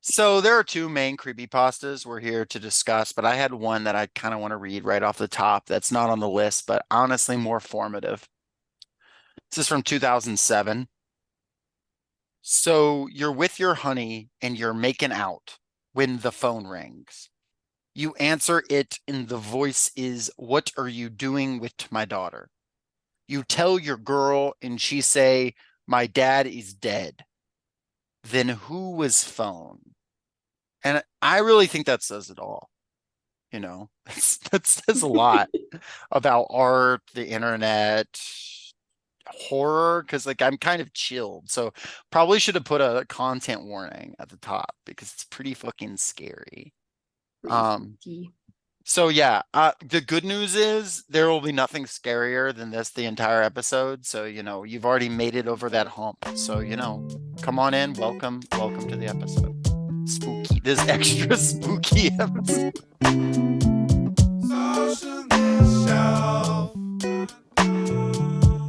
So there are two main creepypastas we're here to discuss, but I had one that I kind of want to read right off the top that's not on the list, but honestly more formative. This is from 2007. So you're with your honey and you're making out when the phone rings. You answer it and the voice is, "What are you doing with my daughter?" You tell your girl and she say, "My dad is dead." Then who was phone? And I really think that says it all. That says a lot about art, the internet, horror, because like I'm kind of chilled. So probably should have put a content warning at the top because it's pretty fucking scary. Pretty Um, spooky. so yeah, the good news is there will be nothing scarier than this the entire episode. So, you've already made it over that hump. So, come on in, welcome to the episode. Spooky, this extra spooky episode. Socialist shelf.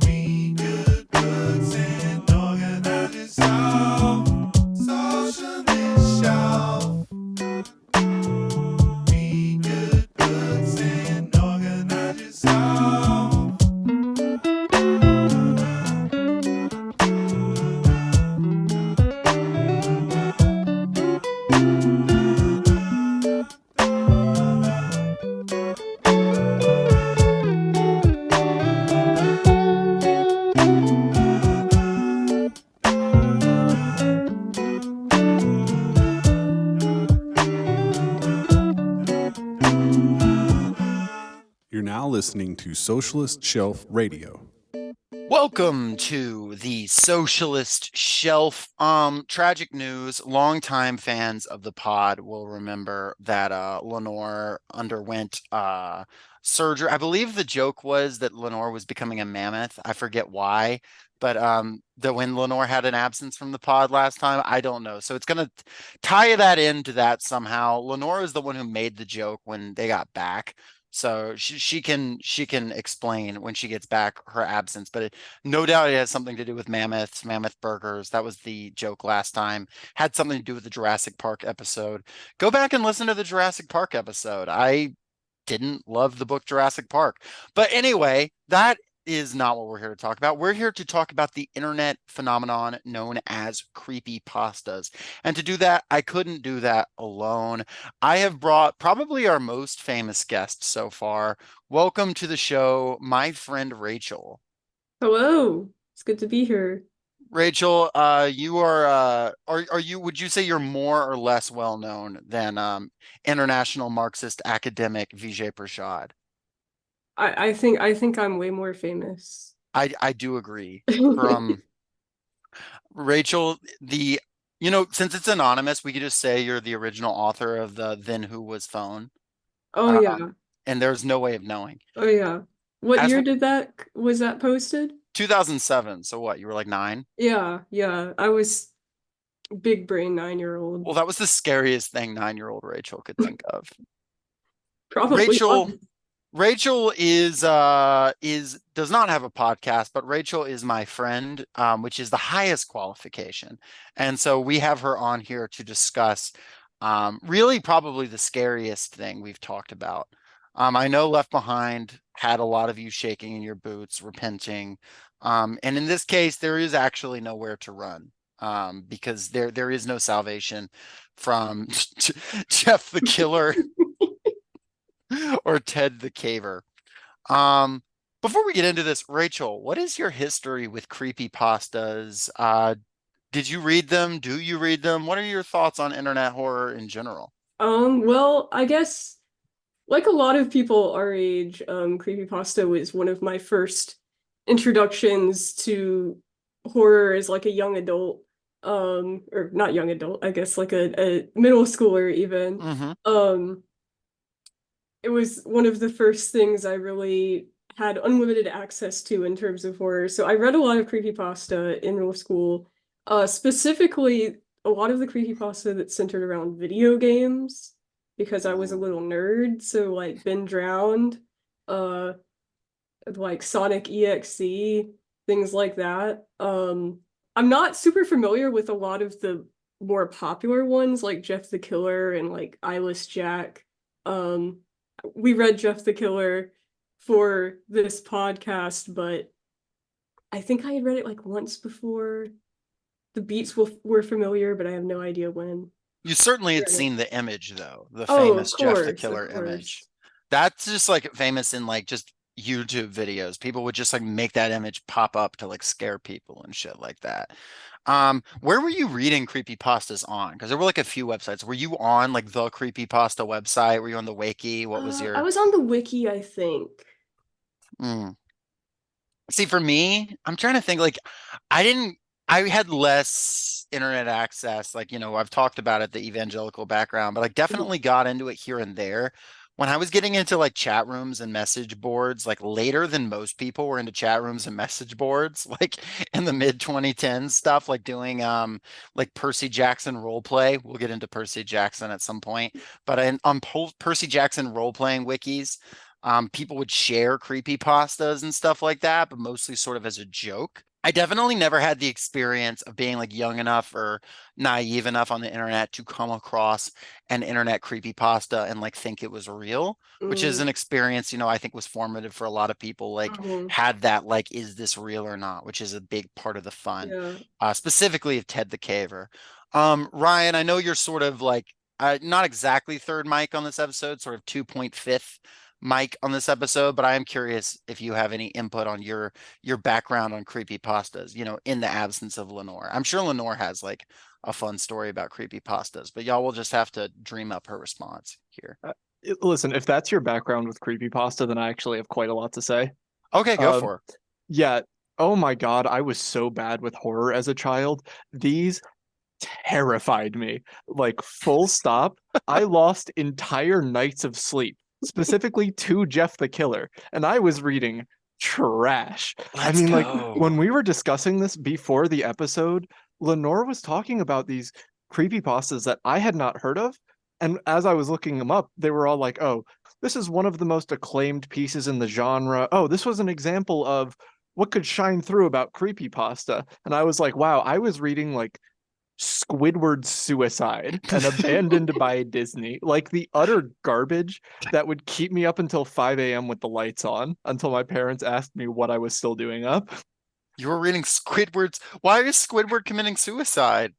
Read good books and organize yourself. Socialist shelf. Read good books and organize yourself. You're now listening to Socialist Shelf Radio. Welcome to the Socialist Shelf. Tragic news. Longtime fans of the pod will remember that Lenore underwent surgery. I believe the joke was that Lenore was becoming a mammoth. I forget why, but that when Lenore had an absence from the pod last time, I don't know. So it's gonna tie that into that somehow. Lenore is the one who made the joke when they got back. So she can explain when she gets back her absence, but no doubt it has something to do with mammoths, mammoth burgers. That was the joke last time. Had something to do with the Jurassic Park episode. Go back and listen to the Jurassic Park episode. I didn't love the book Jurassic Park. But anyway, that is not what we're here to talk about. We're here to talk about the internet phenomenon known as creepypastas. And to do that, I couldn't do that alone. I have brought probably our most famous guest so far. Welcome to the show, my friend Rachel. Hello. It's good to be here. Rachel, you are you would you say you're more or less well known than international Marxist academic Vijay Prashad? I think I'm way more famous. I do agree. From Rachel, since it's anonymous, we could just say you're the original author of the Then Who Was Phone. Oh Um, yeah. and there's no way of knowing. Oh yeah. What As year w- did that was that posted? 2007, so what? You were like 9? Yeah, yeah. I was big brain 9-year-old. Well, that was the scariest thing 9-year-old Rachel could think of. Probably Rachel was. Rachel is does not have a podcast, but Rachel is my friend, which is the highest qualification. And so we have her on here to discuss really probably the scariest thing we've talked about. I know Left Behind had a lot of you shaking in your boots, repenting. And in this case, there is actually nowhere to run. Because there is no salvation from Jeff the Killer or Ted the Caver. Um, Before we get into this, Rachel, what is your history with creepy pastas? Did you read them? Do you read them? What are your thoughts on internet horror in general? Well, I guess like a lot of people our age, creepypasta was one of my first introductions to horror as like a young adult, or not young adult, I guess like a middle schooler even. Hmm. Um, it was one of the first things I really had unlimited access to in terms of horror. So I read a lot of creepypasta in middle school, specifically a lot of the creepypasta that centered around video games because I was a Ooh. little nerd. So like Been Drowned, uh, like Sonic EXE, things like that. I'm not super familiar with a lot of the more popular ones like Jeff the Killer and like Eyeless Jack. Um, we read Jeff the Killer for this podcast, but I think I had read it like once before. The beats were familiar, but I have no idea when. You certainly I had read it. seen the image though, the Oh, of famous Jeff the course, of Killer image. course. That's just like famous in like just YouTube videos. People would just like make that image pop up to like scare people and shit like that. Where were you reading creepypastas on? Because there were like a few websites. Were you on like the creepypasta website? Were you on the wiki? What was I your was on the wiki, I think. mm. See, for me, I'm trying to think like I didn't I had less internet access. Like, I've talked about it, the evangelical background, but I Mhm. definitely got into it here and there. When I was getting into like chat rooms and message boards, like later than most people were into chat rooms and message boards, like in the mid 2010s stuff, like doing like Percy Jackson role play. We'll get into Percy Jackson at some point, but on Percy Jackson role playing wikis, people would share creepy pastas and stuff like that, but mostly sort of as a joke. I definitely never had the experience of being like young enough or naive enough on the internet to come across an internet creepypasta and like think it was real, which is an Mm, experience, I think was formative for a lot of people, like mhm. had that like, is this real or not, which is a big part of the fun, Yeah. specifically of Ted the Caver. Ryan, I know you're sort of like not exactly third mic on this episode, sort of 2.5 mic on this episode, but I am curious if you have any input on your background on creepy pastas, in the absence of Lenore. I'm sure Lenore has like a fun story about creepy pastas, but y'all will just have to dream up her response here. Listen, if that's your background with creepypasta, then I actually have quite a lot to say. Okay, go Um, for it. yeah. Oh my God, I was so bad with horror as a child. These terrified me. Like, full stop. I lost entire nights of sleep, specifically to Jeff the Killer, and I was reading trash. I Let's mean, like, when go. we were discussing this before the episode, Lenore was talking about these creepypastas that I had not heard of. And as I was looking them up, they were all like, oh, this is one of the most acclaimed pieces in the genre. Oh, this was an example of what could shine through about creepypasta. And I was like, wow, I was reading like Squidward's Suicide and Abandoned by Disney, like the utter garbage that would keep me up until 5 a.m. with the lights on until my parents asked me what I was still doing up. You were reading Squidward's. Why is Squidward committing suicide?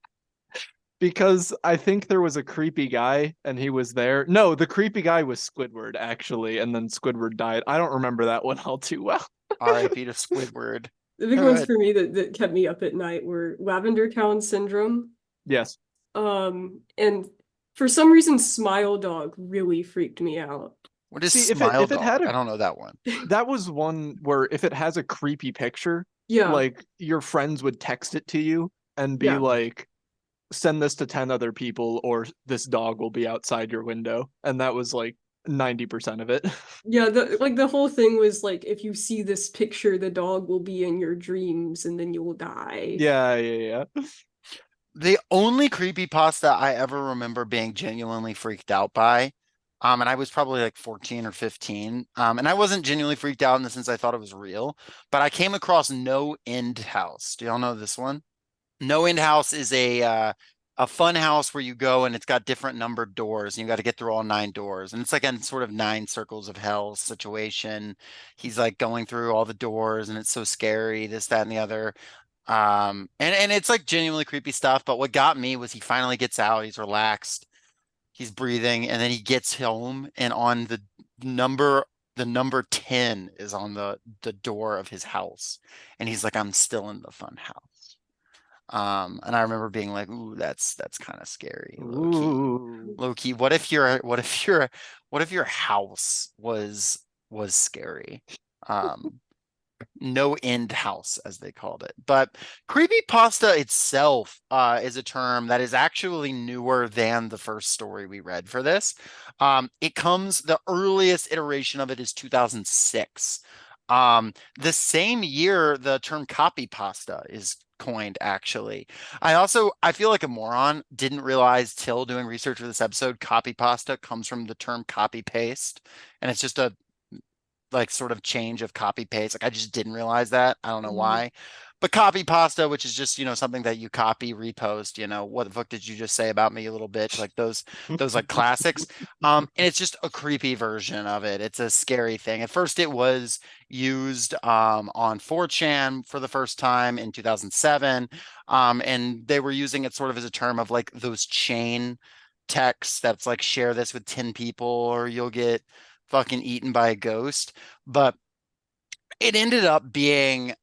Because I think there was a creepy guy and he was there. No, the creepy guy was Squidward, actually, and then Squidward died. I don't remember that one all too well. R.I.P. to Squidward. The big ones Good. for me that kept me up at night were Lavender Town Syndrome. Yes. And for some reason, Smile Dog really freaked me out. What is See, if Smile it had Dog? I a don't know that one. that was one where if it has a creepy picture, Yeah, like your friends would text it to you and be yeah, like, send this to 10 other people or this dog will be outside your window. And that was like 90% of it. yeah. The whole thing was like, if you see this picture, the dog will be in your dreams, and then you'll die. Yeah, yeah, yeah. The only creepypasta I ever remember being genuinely freaked out by, and I was probably like 14 or 15, and I wasn't genuinely freaked out in the sense I thought it was real, but I came across No End House. Do y'all know this one? No End House is a fun house where you go and it's got different numbered doors and you got to get through all 9 doors. And it's like a sort of 9 circles of hell situation. He's like going through all the doors and it's so scary, this, that, and the other. And it's like genuinely creepy stuff. But what got me was he finally gets out, he's relaxed, he's breathing, and then he gets home and on number the number 10 is on the door of his house. And he's like, I'm still in the fun house. And I remember being like, ooh, that's kind of scary, low key. Ooh. Low key. What if your house was scary? Um, No End House, as they called it. But creepypasta itself is a term that is actually newer than the first story we read for this. The earliest iteration of it is 2006. The same year, the term copypasta is coined, actually. I feel like a moron, didn't realize till doing research for this episode, copypasta comes from the term copy paste. And it's just a like sort of change of copy paste. Like I just didn't realize that. I don't know Mhm. why. But copy pasta, which is just, something that you copy, repost, what the fuck did you just say about me, you little bitch? Like those like classics. And it's just a creepy version of it. It's a scary thing. At first it was used on 4chan for the first time in 2007. And they were using it sort of as a term of like those chain texts that's like share this with 10 people or you'll get fucking eaten by a ghost. But it ended up being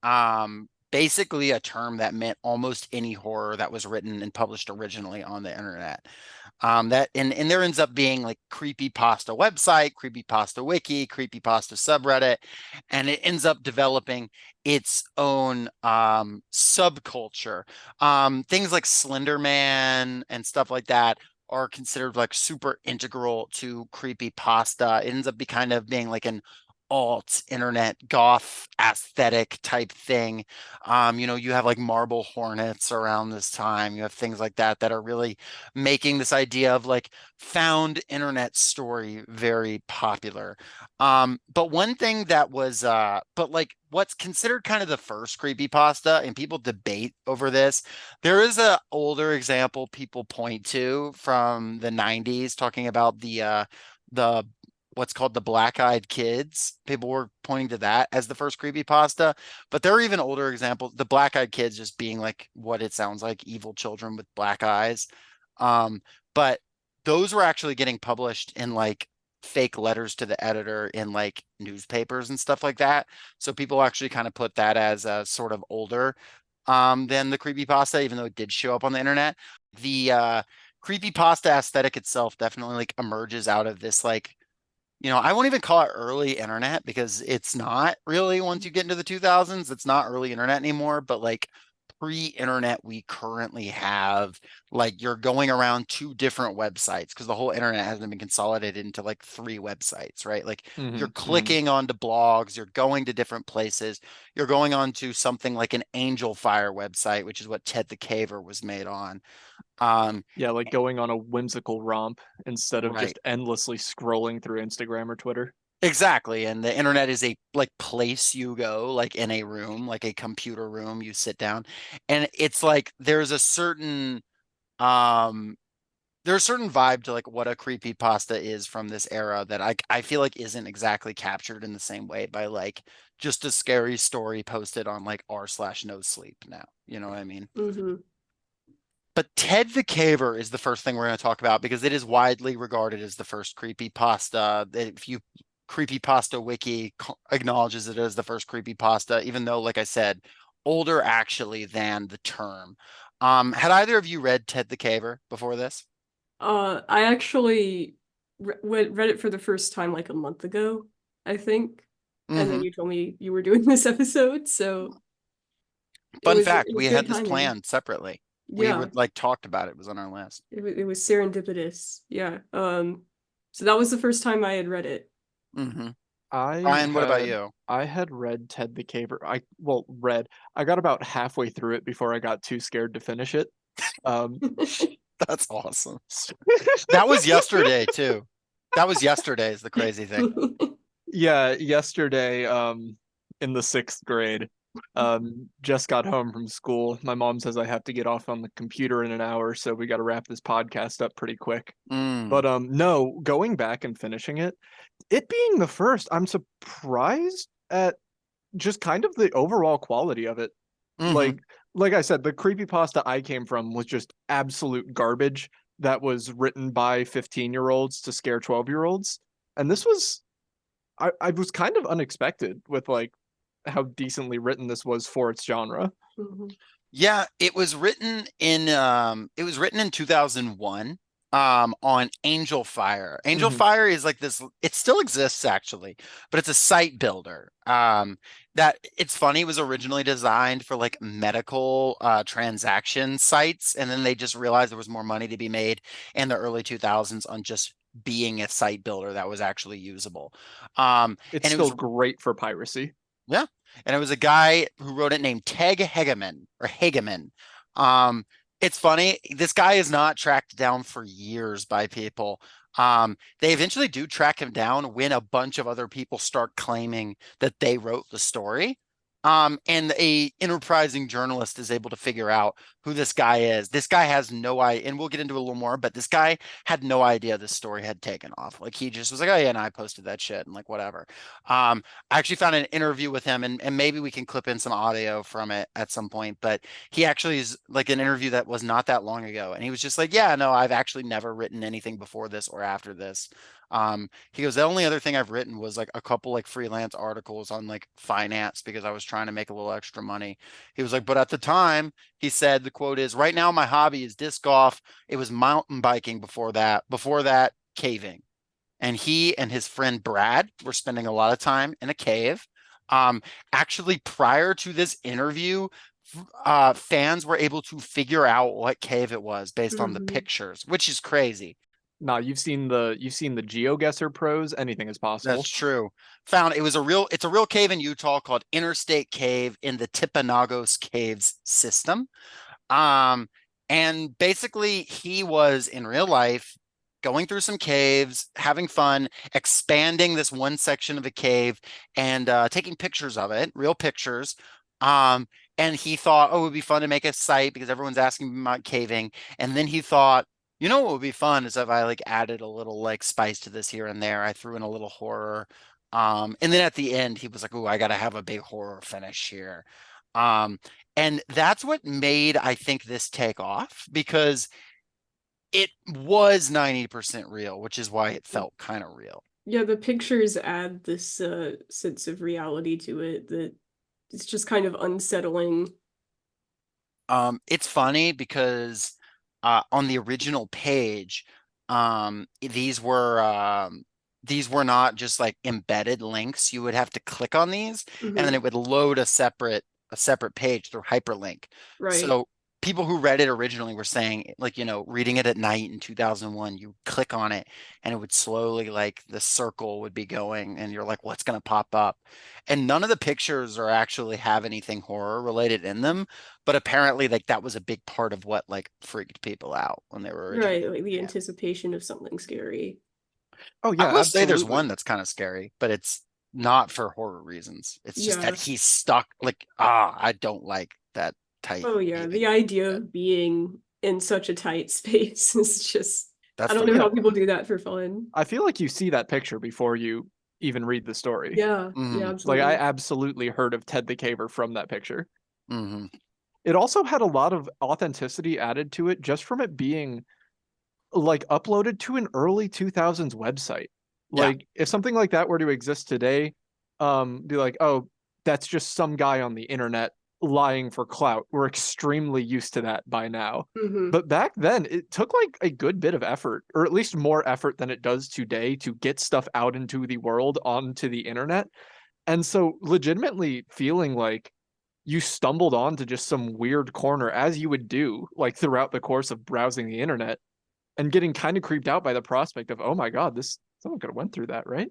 basically a term that meant almost any horror that was written and published originally on the internet. That and there ends up being like creepypasta website, creepypasta wiki, creepypasta subreddit, and it ends up developing its own subculture. Things like Slender Man and stuff like that are considered like super integral to creepypasta. It ends up kind of being like an alt internet goth aesthetic type thing. You have like Marble Hornets around this time. You have things like that that are really making this idea of like found internet story very popular. But one thing that was but like what's considered kind of the first creepypasta, and people debate over this. There is a older example people point to from the 90s talking about the what's called the Black-Eyed Kids. People were pointing to that as the first creepypasta, but there are even older examples. The Black-Eyed Kids just being like what it sounds like, evil children with black eyes. But those were actually getting published in like fake letters to the editor in like newspapers and stuff like that. So people actually kind of put that as a sort of older than the creepypasta, even though it did show up on the internet. The creepypasta aesthetic itself definitely like emerges out of this like I won't even call it early internet because it's not really once you get into the 2000s, it's not early internet anymore, but like pre-internet we currently have like you're going around two different websites because the whole internet hasn't been consolidated into like three websites, right? Like you're clicking onto blogs, you're going to different places, you're going on to something like an Angel Fire website, which is what Ted the Caver was made on. Yeah, like going on a whimsical romp instead of Right. just endlessly scrolling through Instagram or Twitter. Exactly. And the internet is a like place you go, like in a room, like a computer room, you sit down. And it's like um there's a certain vibe to like what a creepypasta is from this era that I feel like isn't exactly captured in the same way by like just a scary story posted on like r/no sleep now. You know what I mean? Hmm. But Ted the Caver is the first thing we're going to talk about because it is widely regarded as the first creepypasta. If you Creepypasta Wiki acknowledges it as the first creepypasta, even though, like I said, older actually than the term. Had either of you read Ted the Caver before this? I actually read it for the first time like a month ago, I think. And then Mm-hmm. you told me you were doing this episode, so Fun it fact, was we great had this timing. planned separately. We Yeah, would like talked about it. It was on our list. it was serendipitous. Yeah. So that was the first time I had read it. Mm-hmm. I Ryan, what about had you? I had read Ted the Caver. Read. I got about halfway through it before I got too scared to finish it. Um That's awesome. That was yesterday too. That was yesterday is the crazy thing. yeah, yesterday in the 6th grade. Just got home from school. My mom says I have to get off on the computer in an hour, so we got to wrap this podcast up pretty quick. Mm. But no, going back and finishing it being the first, I'm surprised at just kind of the overall quality of it. Mm-hmm. Like I said, the creepypasta I came from was just absolute garbage that was written by 15-year-olds to scare 12-year-olds. And this was I was kind of unexpected with like how decently written this was for its genre. Mhm. Yeah, it was written in 2001 on Angel Fire. Angel Mhm. Fire is like this, it still exists actually, but it's a site builder. That it's funny, it was originally designed for like medical transaction sites, and then they just realized there was more money to be made in the early 2000s on just being a site builder that was actually usable. It's And it was still great for piracy. Yeah. And it was a guy who wrote it named Teg Hegeman or Hageman. Um, it's funny. This guy is not tracked down for years by people. They eventually do track him down when a bunch of other people start claiming that they wrote the story. And a enterprising journalist is able to figure out who this guy is. This guy has no idea, and we'll get into it a little more, but this guy had no idea this story had taken off. Like he just was like, oh yeah, and I posted that shit and like whatever. I actually found an interview with him, and maybe we can clip in some audio from it at some point, but he actually is like an interview that was not that long ago. And he was just like, yeah, no, I've actually never written anything before this or after this. He goes, the only other thing I've written was like a couple like freelance articles on like finance because I was trying to make a little extra money. He was like, but at the time, he said the quote is, right now my hobby is disc golf. It was mountain biking before that. Before that, caving. And he and his friend Brad were spending a lot of time in a cave. Um, Actually, prior to this interview, fans were able to figure out what cave it was based on the Mhm. pictures, which is crazy. No, you've seen the GeoGuessr pros. Anything is possible. That's true. Found it was a real it's a real cave in Utah called Interstate Cave in the Tipanagos Caves system. Um, and basically he was in real life going through some caves, having fun, expanding this one section of the cave and taking pictures of it, real pictures. Um, and he thought, oh, it would be fun to make a site because everyone's asking him about caving. And then he thought, you know what would be fun is if I like added a little like spice to this here and there. I threw in a little horror. And then at the end, he was like, oh, I gotta have a big horror finish here. Um, and that's what made, I think, this take off because it was 90% real, which is why it felt kind of real. Yeah, the pictures add this sense of reality to it that it's just kind of unsettling. It's funny because on the original page, these were not just like embedded links. You would have to click on these, and then Mhm. it would load a separate page through hyperlink. Right. So people who read it originally were saying, like, you know, reading it at night in 2001, you click on it and it would slowly, like, the circle would be going, and you're like, what's going to pop up? And none of the pictures are actually have anything horror related in them, but apparently, like, that was a big part of what like freaked people out when they were originally. Right, like the Yeah. anticipation of something scary. Oh I yeah, will say there's absolutely. one that's kind of scary, but it's not for horror reasons. It's just that Yeah. he's stuck. Like, I don't like that tight Oh yeah, caving. the idea Yeah, of being in such a tight space is just I that's the don't know Yeah, how worst. people do that for fun. I feel like you see that picture before you even read the story. Yeah, yeah, Hmm. Like I absolutely. absolutely heard of Ted the Caver from that picture. Hmm. It also had a lot of authenticity added to it just from it being like uploaded to an early 2000s website. Yeah. Like if something like that were to exist today, be like, oh, that's just some guy on the internet lying for clout. We're extremely used to that by now. Hmm. But back then, it took like a good bit of effort, or at least more effort than it does today, to get stuff out into the world onto the internet. And so, legitimately feeling like you stumbled onto just some weird corner, as you would do, like throughout the course of browsing the internet, and getting kind of creeped out by the prospect of, oh my god, this someone could have went through that, right?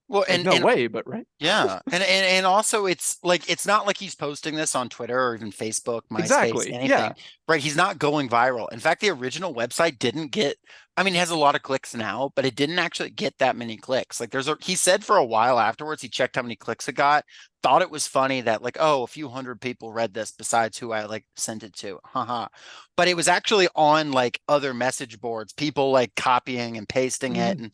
Well, Like no way, but right? yeah, and also it's like it's not like he's posting this on Twitter or even Facebook, MySpace, Exactly. anything, Yeah. right? He's not going viral. In fact, the original website didn't get, I mean, it has a lot of clicks now, but it didn't actually get that many clicks. Like he said for a while afterwards, he checked how many clicks it got, thought it was funny that like, oh, a few hundred people read this besides who I like sent it to. Haha. But it was actually on like other message boards, people like copying and pasting it, Mhm.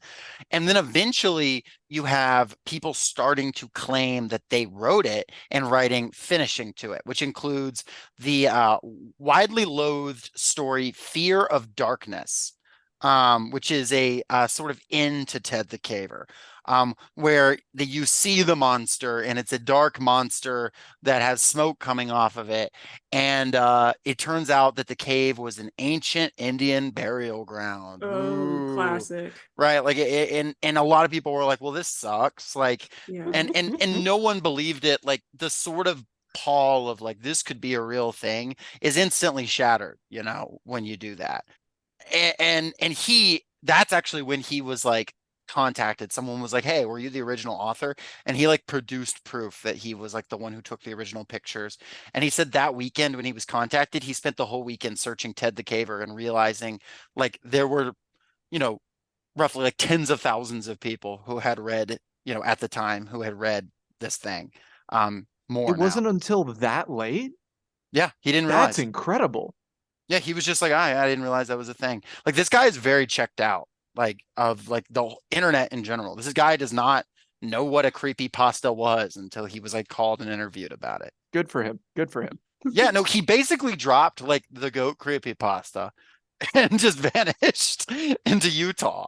and then eventually you have people starting to claim that they wrote it and writing finishing to it, which includes the widely loathed story Fear of Darkness, which is a sort of into Ted the Caver, where you see the monster and it's a dark monster that has smoke coming off of it. And it turns out that the cave was an ancient Indian burial ground. Oh, Ooh. classic. Right, like and a lot of people were like, "Well, this sucks." Like, Yeah. and no one believed it. Like the sort of pall of like this could be a real thing is instantly shattered, you know, when you do that. And he that's actually when he was like contacted. Someone was like, "Hey, were you the original author?" And he like produced proof that he was like the one who took the original pictures. And he said that weekend when he was contacted, he spent the whole weekend searching Ted the Caver and realizing like there were, you know, roughly like tens of thousands of people who had read, you know, at the time who had read this thing. more It now. wasn't until that late? Yeah, he didn't That's realize. incredible. Yeah, he was just like, I didn't realize that was a thing. Like this guy is very checked out, like of like the internet in general. This guy does not know what a creepy pasta was until he was like called and interviewed about it. Good for him. Good for him. Yeah, no, he basically dropped like the goat creepy pasta and just vanished into Utah.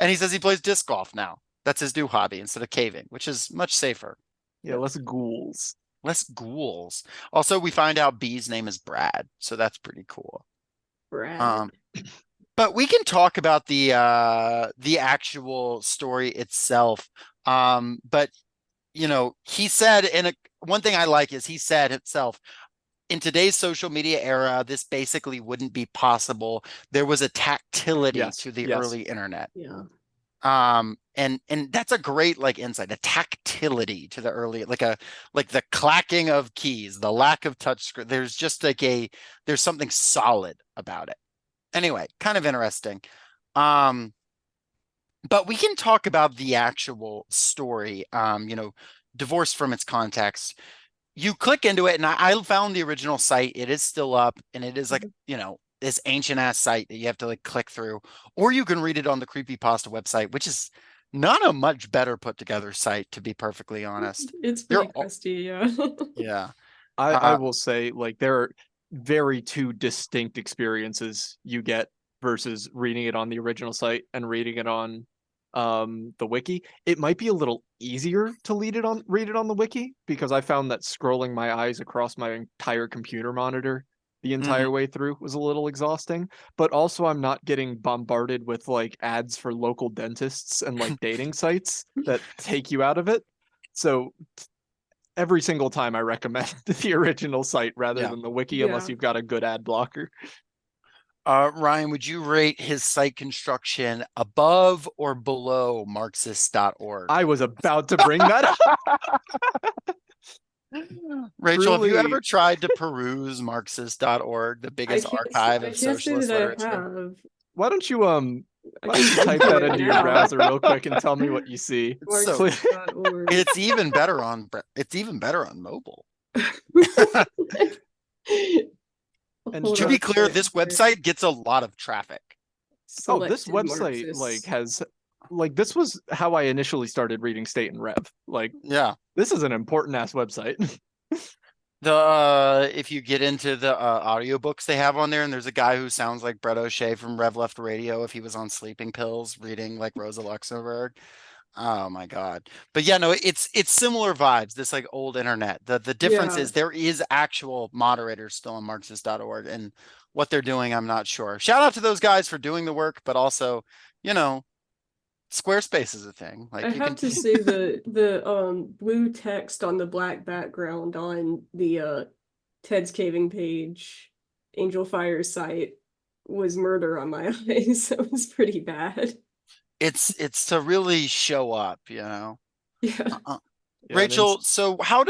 And he says he plays disc golf now. That's his new hobby instead of caving, which is much safer. Yeah, less ghouls. Less ghouls. Also, we find out B's name is Brad, so that's pretty cool. Brad. But we can talk about the actual story itself. But you know, he said, and one thing I like is he said himself, in today's social media era, this basically wouldn't be possible. There was a tactility to the early internet. Yeah. And that's a great like insight, a tactility to the early, like the clacking of keys, the lack of touch screen. There's just like there's something solid about it. Anyway, kind of interesting. But we can talk about the actual story, you know, divorced from its context. You click into it, and I found the original site. It is still up, and it is like, you know, this ancient ass site that you have to like click through, or you can read it on the Creepypasta website, which is not a much better put together site, to be perfectly honest. It's pretty crusty, yeah. Yeah. I will say, like, there are very two distinct experiences you get versus reading it on the original site and reading it on the wiki. It might be a little easier to read it on the wiki, because I found that scrolling my eyes across my entire computer monitor the entire way through was a little exhausting. But also, I'm not getting bombarded with like ads for local dentists and like dating sites that take you out of it. So every single time I recommend the original site rather than the wiki, unless you've got a good ad blocker. Ryan, would you rate his site construction above or below Marxist.org? I was about to bring that up. Rachel, have you ever tried to peruse Marxist.org, the biggest archive of socialist literature? Why don't you type that into your browser real quick and tell me what you see? It's even better on mobile. And to be clear, this website gets a lot of traffic. This website like has like, this was how I initially started reading State and Rev. Like, yeah, this is an important ass website. If you get into the audiobooks they have on there, and there's a guy who sounds like Brett O'Shea from Rev Left Radio if he was on sleeping pills reading like Rosa Luxemburg. Oh my God. But yeah, no, it's similar vibes, this like old internet. The difference is there is actual moderators still on Marxist.org, and what they're doing, I'm not sure. Shout out to those guys for doing the work, but also, you know, Squarespace is a thing. Like, I have to say the blue text on the black background on the Ted's Caving page, Angel Fire's site, was murder on my eyes. So it was pretty bad. It's to really show up, you know. Yeah. Rachel, so how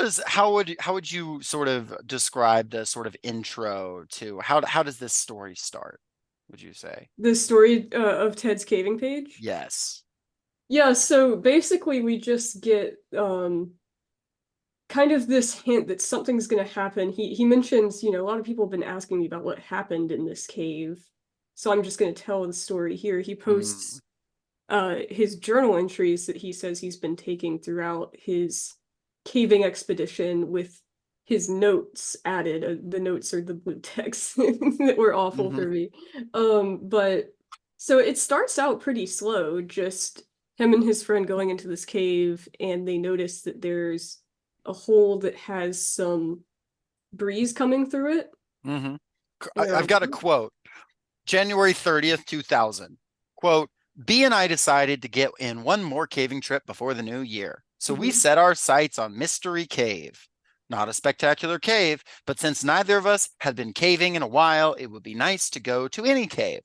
would you sort of describe the sort of intro to how does this story start, would you say? The story of Ted's Caving page? Yes. Yeah, so basically we just get kind of this hint that something's going to happen. He mentions, you know, a lot of people have been asking me about what happened in this cave. So I'm just going to tell the story here. He posts his journal entries that he says he's been taking throughout his caving expedition, with his notes added. The notes are the blue text that were awful for me. But so it starts out pretty slow, just him and his friend going into this cave, and they notice that there's a hole that has some breeze coming through it. I've got a quote. January 30th, 2000. Quote, B and I decided to get in one more caving trip before the new year. So we set our sights on Mystery Cave. Not a spectacular cave, but since neither of us had been caving in a while, it would be nice to go to any cave.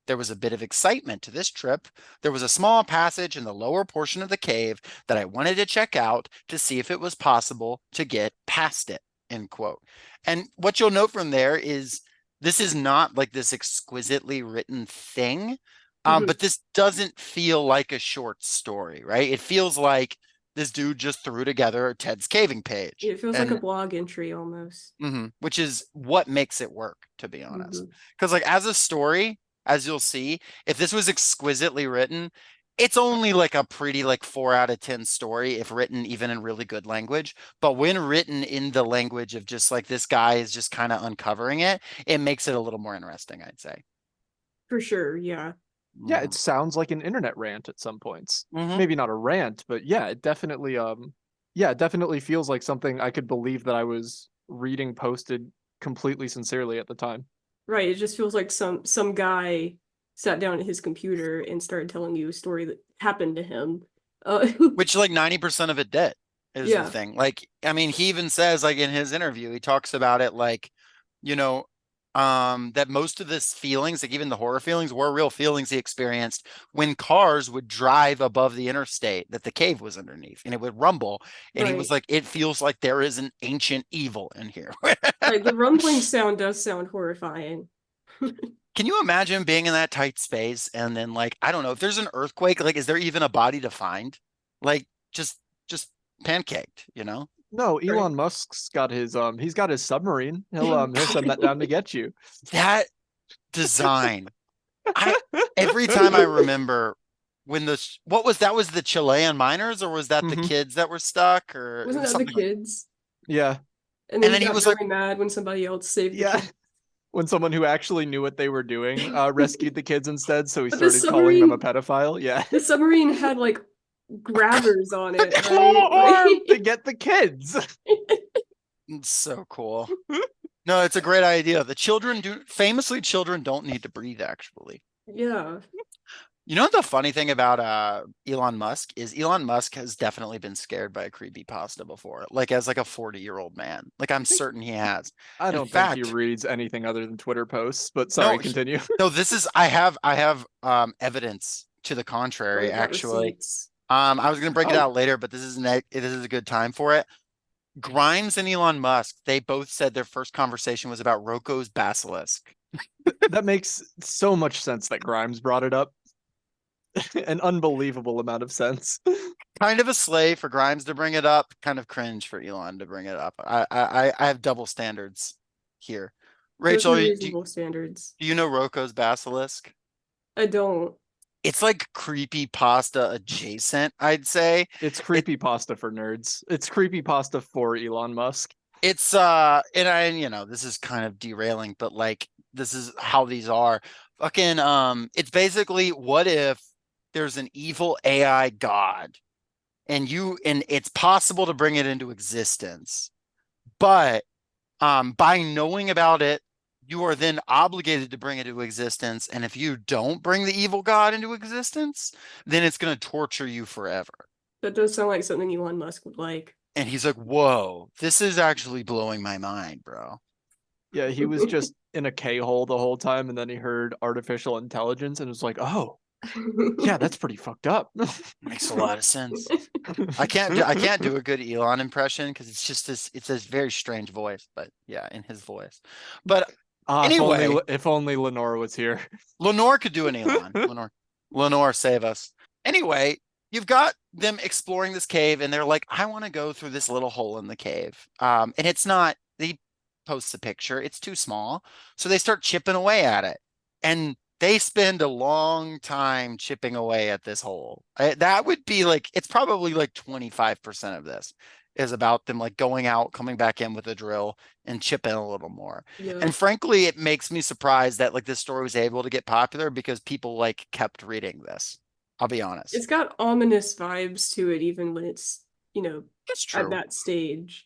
There was a bit of excitement to this trip. There was a small passage in the lower portion of the cave that I wanted to check out to see if it was possible to get past it, end quote. And what you'll note from there is this is not like this exquisitely written thing, but this doesn't feel like a short story, right? It feels like this dude just threw together Ted's caving page. It feels like a blog entry almost. Which is what makes it work, to be honest. Mhm. Because like as a story, as you'll see, if this was exquisitely written, it's only like a pretty like 4 out of 10 story if written even in really good language. But when written in the language of just like this guy is just kind of uncovering it, it makes it a little more interesting, I'd say. For sure, yeah. Yeah, it sounds like an internet rant at some points. Mhm. Maybe not a rant, but yeah, it definitely feels like something I could believe that I was reading posted completely sincerely at the time. Right, it just feels like some guy sat down at his computer and started telling you a story that happened to him. Which like 90% of it did is the Yeah. thing. Like, I mean, he even says like in his interview, he talks about it like, you know, that most of this feelings, like even the horror feelings, were real feelings he experienced when cars would drive above the interstate that the cave was underneath and it would rumble. And he was Right. like, it feels like there is an ancient evil in here. Right, the rumbling sound does sound horrifying. Can you imagine being in that tight space and then like, I don't know, if there's an earthquake, like is there even a body to find? Like just pancaked, you know? No, Right. Elon Musk's got he's got his submarine. He'll send that down to get you. That design. Every time I remember when what was that, was the Chilean miners or was that the Mhm. kids that were stuck or Wasn't that the something like- kids? Yeah. And And then then he he got was really like, mad when somebody else saved the Yeah. kids. When someone who actually knew what they were doing rescued the kids instead, so he But the started calling them a submarine- pedophile. Yeah. The submarine had like grabbers on it, claw right? arm! To get the kids. It's so cool. No, it's a great idea. The children famously children don't need to breathe, actually. Yeah. You know what the funny thing about Elon Musk is Elon Musk has definitely been scared by a creepypasta before, like as like a 40-year-old man. Like I'm certain he has. I In don't fact, think he reads anything other than Twitter posts, but no, sorry, continue. no, this is I have evidence to the contrary, We've got actually. receipts. I was gonna break it Oh. out later, but this is a good time for it. Grimes and Elon Musk, they both said their first conversation was about Rocco's basilisk. That makes so much sense that Grimes brought it up. An unbelievable amount of sense. Kind of a slay for Grimes to bring it up, kind of cringe for Elon to bring it up. I have double standards here. Those Rachel, are do reasonable standards. you know Rocco's basilisk? I don't. It's like creepy pasta adjacent, I'd say. It's creepypasta for nerds. It's creepypasta for Elon Musk. It's and I this is kind of derailing, but like this is how these are. Fucking it's basically, what if there's an evil AI god and it's possible to bring it into existence, but by knowing about it, you are then obligated to bring it into existence, and if you don't bring the evil god into existence, then it's going to torture you forever. That does sound like something Elon Musk would like. And he's like, whoa, this is actually blowing my mind, bro. Yeah, he was just in a K-hole the whole time, and then he heard artificial intelligence and was like, oh, yeah, that's pretty fucked up. Makes a lot of sense. I can't do a good Elon impression because it's just it's this very strange voice, but yeah, in his voice. But anyway, if only Lenore was here. Lenore could do an Elon. Lenore, save us. Anyway, you've got them exploring this cave, and they're like, I want to go through this little hole in the cave. And it's not, they post a picture, it's too small. So they start chipping away at it. And they spend a long time chipping away at this hole. That would be like, it's probably like 25% of this is about them like going out, coming back in with a drill and chipping a little more. Yeah. And frankly, it makes me surprised that like this story was able to get popular because people like kept reading this. I'll be honest. It's got ominous vibes to it, even when it's, It's true. at that stage.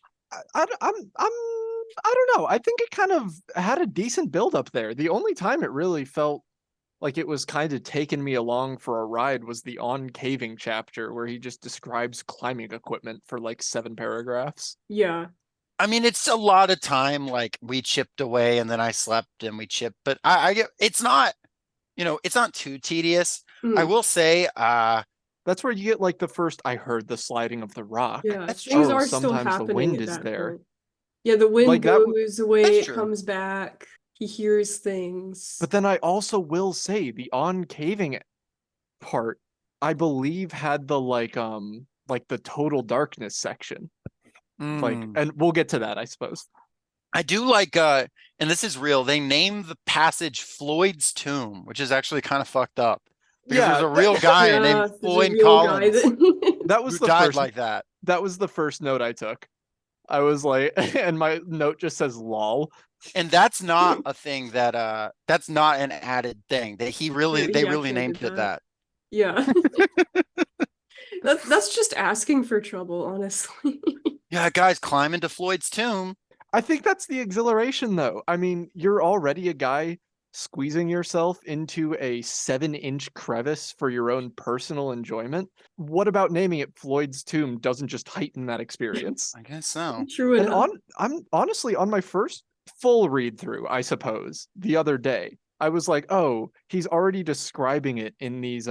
I don't know. I think it kind of had a decent build up there. The only time it really felt like it was kind of taking me along for a ride was the on caving chapter where he just describes climbing equipment for like 7 paragraphs. Yeah. I mean, it's a lot of time. Like we chipped away and then I slept and we chipped, but I get, it's not, it's not too tedious. I will say, that's where you get like the first, I heard the sliding of the rock. Yeah, That's things true. are still Sometimes the happening wind at is that there. point. Yeah, the wind Like that goes away, that's it true. comes back. He hears things. But then I also will say the on caving part, I believe, had the like like the total darkness section. Like, Mm. and we'll get to that, I suppose. I do like and this is real, they named the passage Floyd's Tomb, which is actually kind of fucked up because there's Yeah, a real guy named Yeah, there's a Floyd real guy Collins that that was who the died first like that. that was the first note I took. I was like, and my note just says lol. And that's not a thing that's not an added thing. That they he really actually did named it that. that. Yeah. That's just asking for trouble, honestly. Yeah, guys, climb into Floyd's tomb. I think that's the exhilaration, though. I mean, you're already a guy squeezing yourself into a 7-inch crevice for your own personal enjoyment. What about naming it Floyd's Tomb doesn't just heighten that experience? I guess so. True And enough. I'm honestly on my first full read through, I suppose, the other day, I was like, oh, he's already describing it in these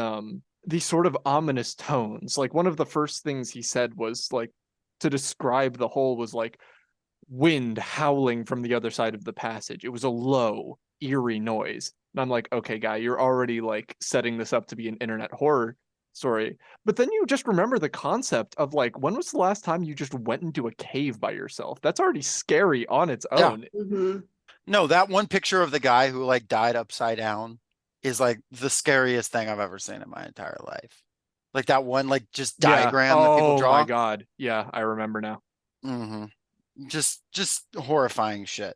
sort of ominous tones. Like one of the first things he said was like to describe the whole was like wind howling from the other side of the passage. It was a low, eerie noise. And I'm like, okay, guy, you're already like setting this up to be an internet horror story. But then you just remember the concept of like, when was the last time you just went into a cave by yourself? That's already scary on its Yeah. own. Hmm. No, that one picture of the guy who like died upside down is like the scariest thing I've ever seen in my entire life. Like that one, like just Yeah. diagram that people Oh my draw. God. Yeah, I remember now. Hmm. Just horrifying shit.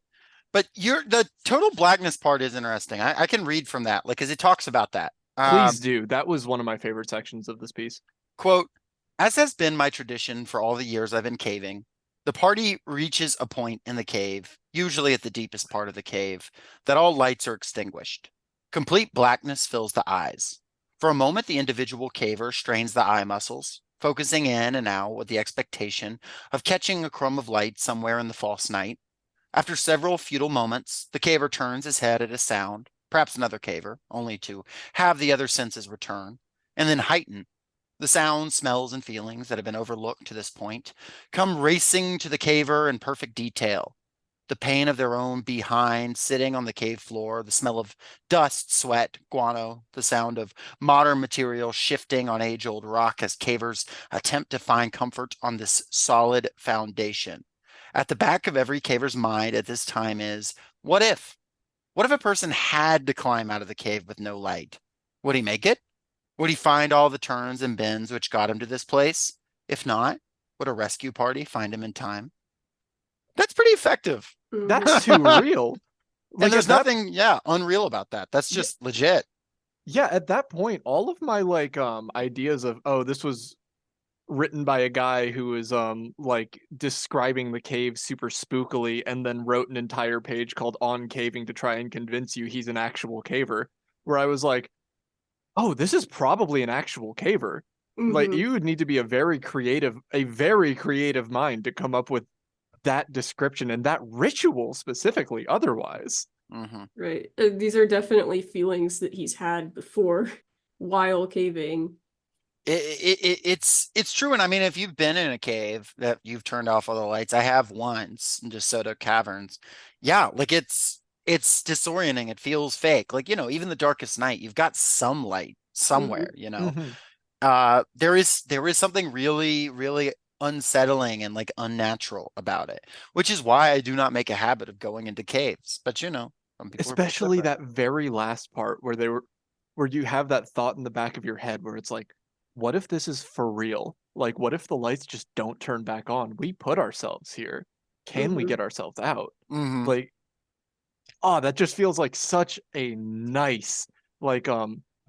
But the total blackness part is interesting. I can read from that, like, because it talks about that. Please do. That was one of my favorite sections of this piece. Quote, as has been my tradition for all the years I've been caving, the party reaches a point in the cave, usually at the deepest part of the cave, that all lights are extinguished. Complete blackness fills the eyes. For a moment, the individual caver strains the eye muscles, focusing in and out with the expectation of catching a crumb of light somewhere in the false night. After several futile moments, the caver turns his head at a sound, perhaps another caver, only to have the other senses return, and then heighten. The sounds, smells, and feelings that have been overlooked to this point come racing to the caver in perfect detail. The pain of their own behind sitting on the cave floor, the smell of dust, sweat, guano, the sound of modern material shifting on age-old rock as cavers attempt to find comfort on this solid foundation. At the back of every caver's mind at this time is, what if? What if a person had to climb out of the cave with no light? Would he make it? Would he find all the turns and bends which got him to this place? If not, would a rescue party find him in time? That's pretty effective. That's too real. And Like there's at that nothing, unreal about that. That's just legit. yeah, at that point, all of my like ideas of oh, this was written by a guy who is like describing the cave super spookily and then wrote an entire page called On Caving to try and convince you he's an actual caver, where I was like, oh, this is probably an actual caver. Like Hmm. you would need to be a very creative mind to come up with that description and that ritual specifically otherwise. Hmm. Right. These are definitely feelings that he's had before while caving. It's true. And I mean, if you've been in a cave that you've turned off all the lights, I have once in DeSoto Caverns. Yeah, like it's disorienting. It feels fake. Like, even the darkest night, you've got some light somewhere, Mhm. there is something really, really unsettling and like unnatural about it, which is why I do not make a habit of going into caves. But some people are built Especially different. that very last part where you have that thought in the back of your head where it's like, what if this is for real? Like, what if the lights just don't turn back on? We put ourselves here. Can we Hmm. get ourselves out? Hmm. Like, oh, that just feels like such a nice, like,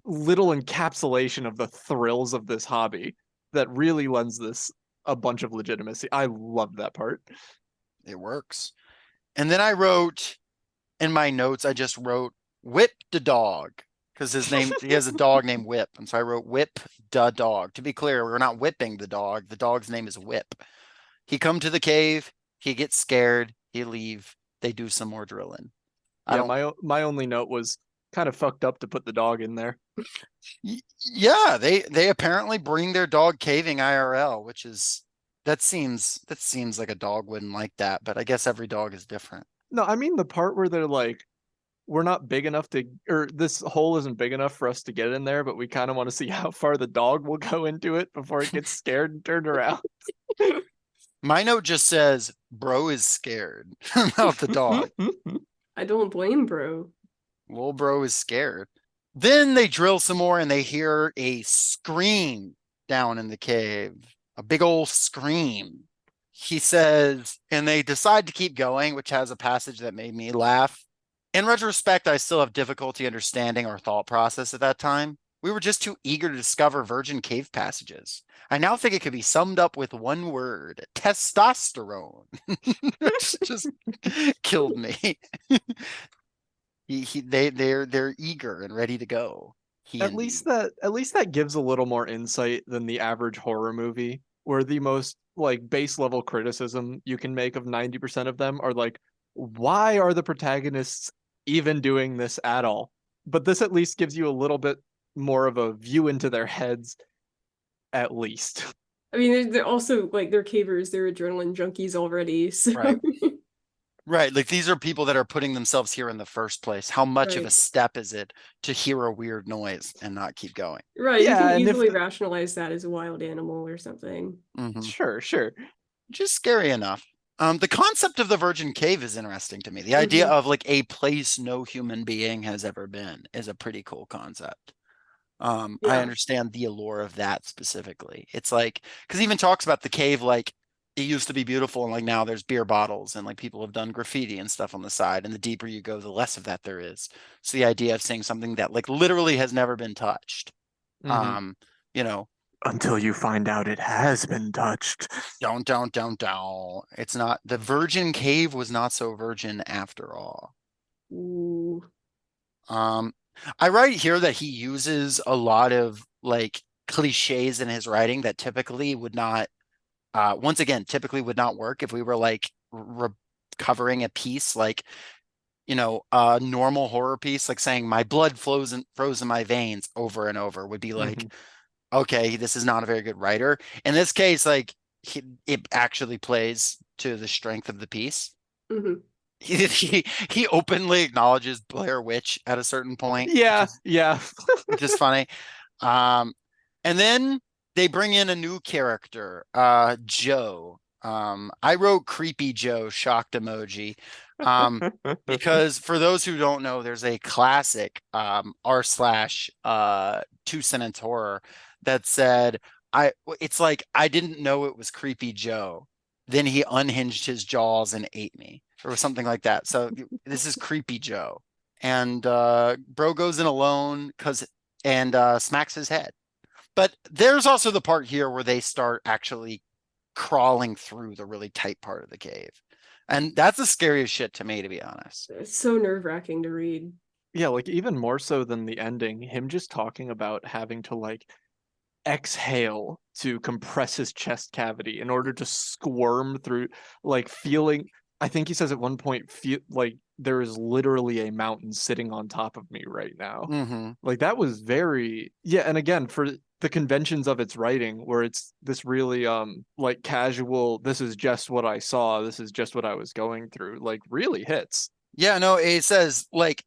little encapsulation of the thrills of this hobby that really lends this a bunch of legitimacy. I love that part. It works. And then I wrote in my notes, I just wrote Whip the dog because he has a dog named Whip. And so I wrote Whip the dog. To be clear, we're not whipping the dog. The dog's name is Whip. He come to the cave, he gets scared, he leave, they do some more drilling. I Yeah, don't, my only note was kind of fucked up to put the dog in there. yeah, they apparently bring their dog caving IRL, which is that seems like a dog wouldn't like that, but I guess every dog is different. No, I mean the part where they're like we're not big enough to, or this hole isn't big enough for us to get in there, but we kind of want to see how far the dog will go into it before it gets scared and turned around. My note just says, bro is scared about the dog. I don't blame bro. Little bro is scared. Then they drill some more and they hear a scream down in the cave. A big old scream. He says, and they decide to keep going, which has a passage that made me laugh. In retrospect, I still have difficulty understanding our thought process at that time. We were just too eager to discover virgin cave passages. I now think it could be summed up with one word: testosterone. Just killed me. They're eager and ready to go. At least that gives a little more insight than the average horror movie, where the most like base level criticism you can make of 90% of them are like, why are the protagonists even doing this at all? But this at least gives you a little bit more of a view into their heads, at least. I mean, they're also like they're cavers, they're adrenaline junkies already. So Right. Right, like these are people that are putting themselves here in the first place. How much of a Right. step is it to hear a weird noise and not keep going? Right, you Yeah, can and if easily the- rationalize that as a wild animal or something. Mhm. Sure. Just scary enough. The concept of the Virgin Cave is interesting to me. The idea of like a place no human being has ever been is a pretty cool concept. I Yeah. understand the allure of that specifically. It's like, because even talks about the cave like it used to be beautiful and like now there's beer bottles and like people have done graffiti and stuff on the side, and the deeper you go, the less of that there is. So the idea of seeing something that like literally has never been touched, Mhm. you know, Until you find out it has been touched. don't. It's not, the Virgin Cave was not so virgin after all. Ooh. Um, I write here that he uses a lot of like cliches in his writing that typically would not, once again, typically would not work if we were like covering a piece like, a normal horror piece, like saying my blood froze in my veins over and over would be like, Mhm. okay, this is not a very good writer. In this case, like it actually plays to the strength of the piece. Hmm. He openly acknowledges Blair Witch at a certain point, Yeah. which is funny. Um, and then they bring in a new character, Joe. I wrote Creepy Joe, shocked emoji. Because for those who don't know, there's a classic r slash 2 sentence horror that said, it's like I didn't know it was Creepy Joe. Then he unhinged his jaws and ate me, or something like that. So this is Creepy Joe. And bro goes in alone and smacks his head. But there's also the part here where they start actually crawling through the really tight part of the cave. And that's the scariest shit to me, to be honest. It's so nerve-wracking to read. Yeah, like even more so than the ending, him just talking about having to like exhale to compress his chest cavity in order to squirm through, like feeling, I think he says at one point, feel like there is literally a mountain sitting on top of me right now. Mm-hmm. Like that was very, yeah, and again, for the conventions of its writing, where it's this really like casual, this is just what I saw, this is just what I was going through, like really hits. Yeah, no, it says like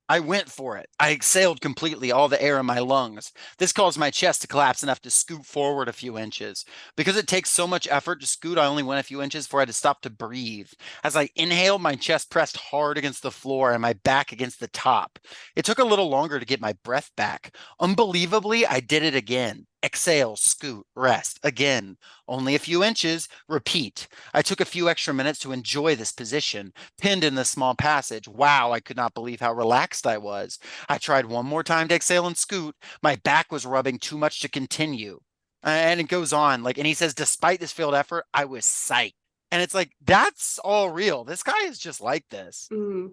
I went for it. I exhaled completely all the air in my lungs. This caused my chest to collapse enough to scoot forward a few inches. Because it takes so much effort to scoot, I only went a few inches before I had to stop to breathe. As I inhaled, my chest pressed hard against the floor and my back against the top. It took a little longer to get my breath back. Unbelievably, I did it again. Exhale, scoot, rest, again. Only a few inches, repeat. I took a few extra minutes to enjoy this position, pinned in this small passage. Wow, I could not believe how relaxed I was. I tried one more time to exhale and scoot. My back was rubbing too much to continue. And it goes on. Like, and he says, despite this failed effort, I was psyched. And it's like, that's all real. This guy is just like this. Mm.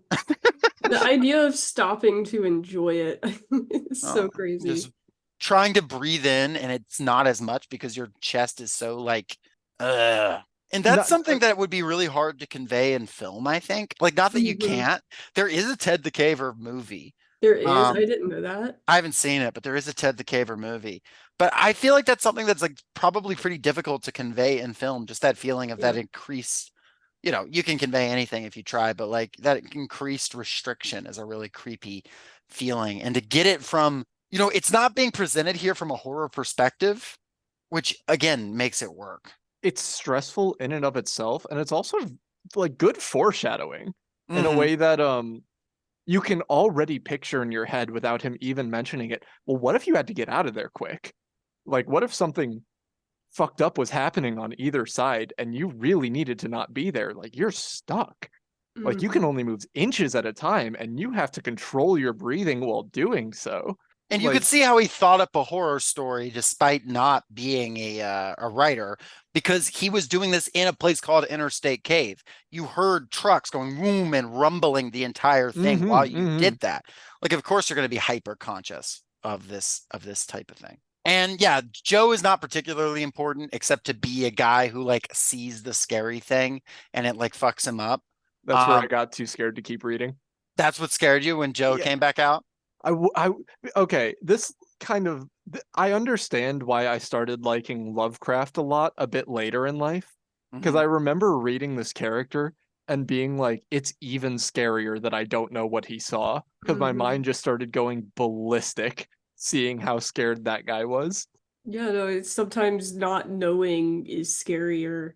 The idea of stopping to enjoy it is so crazy. Just trying to breathe in, and it's not as much because your chest is so like, and that's Not- something that would be really hard to convey in film, I think. Like, not that you Mhm. can't. There is a Ted the Caver movie. There is, Um, I didn't know that. I haven't seen it, but there is a Ted the Caver movie. But I feel like that's something that's like probably pretty difficult to convey in film, just that feeling of that Yeah. increased you can convey anything if you try, but like that increased restriction is a really creepy feeling. And to get it from, it's not being presented here from a horror perspective, which again makes it work. It's stressful in and of itself, and it's also like good foreshadowing in a Mhm. way that you can already picture in your head without him even mentioning it. Well, what if you had to get out of there quick? Like, what if something fucked up was happening on either side and you really needed to not be there? Like, you're stuck. Like, you can Mhm. only move inches at a time and you have to control your breathing while doing so. And you could Like, see how he thought up a horror story despite not being a writer, because he was doing this in a place called Interstate Cave. You heard trucks going boom and rumbling the entire thing while you mm-hmm. did that. Like, of course, you're going to be hyper conscious of this type of thing. And yeah, Joe is not particularly important except to be a guy who like sees the scary thing and it like fucks him up. That's where I Um, got too scared to keep reading. that's what scared you when Joe Yeah. came back out. Okay, this kind of, I understand why I started liking Lovecraft a lot a bit later in life, because Mhm. I remember reading this character and being like, it's even scarier that I don't know what he saw, because my mind Mhm. just started going ballistic seeing how scared that guy was. Yeah, no, it's sometimes not knowing is scarier.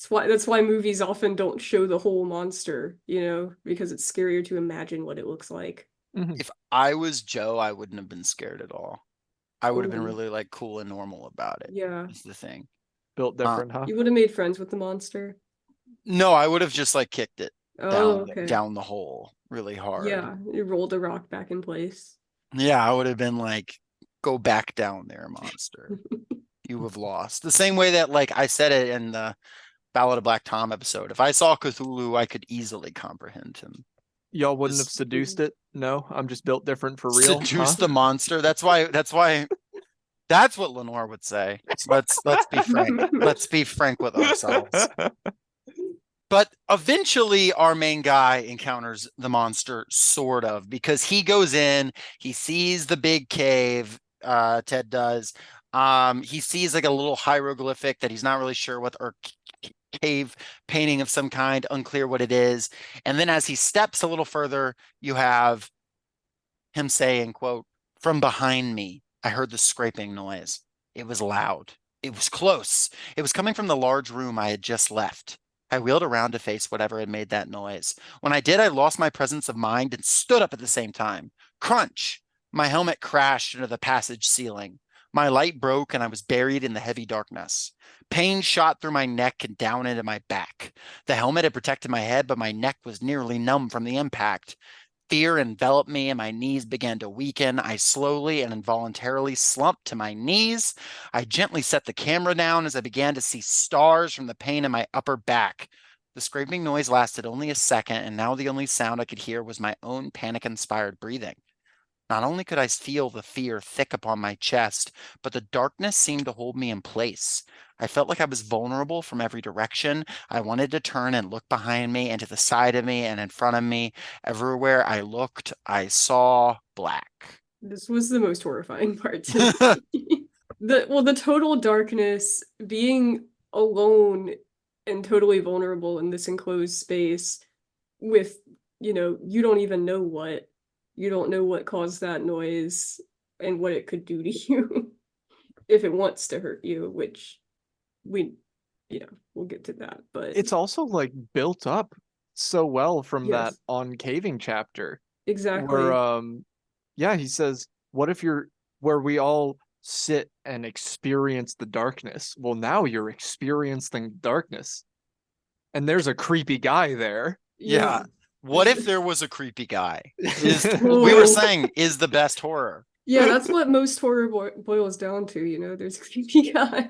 That's why movies often don't show the whole monster, because it's scarier to imagine what it looks like. Mhm. If I was Joe, I wouldn't have been scared at all. I would have been Oh, really like cool and normal about it. yeah. Is the thing. Built Uh, different, huh? You would have made friends with the monster. no, I would have just like kicked it Oh, down okay. down the hole really hard. Yeah, you rolled a rock back in place. Yeah, I would have been like, go back down there, monster. You have lost. The same way that like I said it in the Ballad of Black Tom episode. If I saw Cthulhu, I could easily comprehend him. Y'all wouldn't have This seduced it? No, I'm just built different for real, seduce huh? the monster. That's what Lenore would say. Let's be frank. Let's be frank with ourselves. But eventually our main guy encounters the monster, sort of, because he goes in, he sees the big cave, Ted does. He sees like a little hieroglyphic that he's not really sure what, or cave painting of some kind, unclear what it is. And then as he steps a little further, you have him saying, quote, "From behind me, I heard the scraping noise. It was loud. It was close. It was coming from the large room I had just left. I wheeled around to face whatever had made that noise. When I did, I lost my presence of mind and stood up at the same time. Crunch! My helmet crashed into the passage ceiling. My light broke and I was buried in the heavy darkness. Pain shot through my neck and down into my back. The helmet had protected my head, but my neck was nearly numb from the impact. Fear enveloped me and my knees began to weaken. I slowly and involuntarily slumped to my knees. I gently set the camera down as I began to see stars from the pain in my upper back. The scraping noise lasted only a second, and now the only sound I could hear was my own panic-inspired breathing. Not only could I feel the fear thick upon my chest, but the darkness seemed to hold me in place. I felt like I was vulnerable from every direction. I wanted to turn and look behind me and to the side of me and in front of me. Everywhere I looked, I saw black. This was the most horrifying part to me. The total darkness, being alone and totally vulnerable in this enclosed space with, you don't even know what. You don't know what caused that noise and what it could do to you if it wants to hurt you, which we, we'll get to that. But It's also like built up so well from that yes, on caving chapter where exactly. yeah, he says, what if you're where we all sit and experience the darkness? Well, now you're experiencing darkness and there's a creepy guy there. Yeah. Yeah. What if there was a creepy guy? We were Oh, saying is the best horror. yeah, that's what most horror boils down to, there's a creepy guy.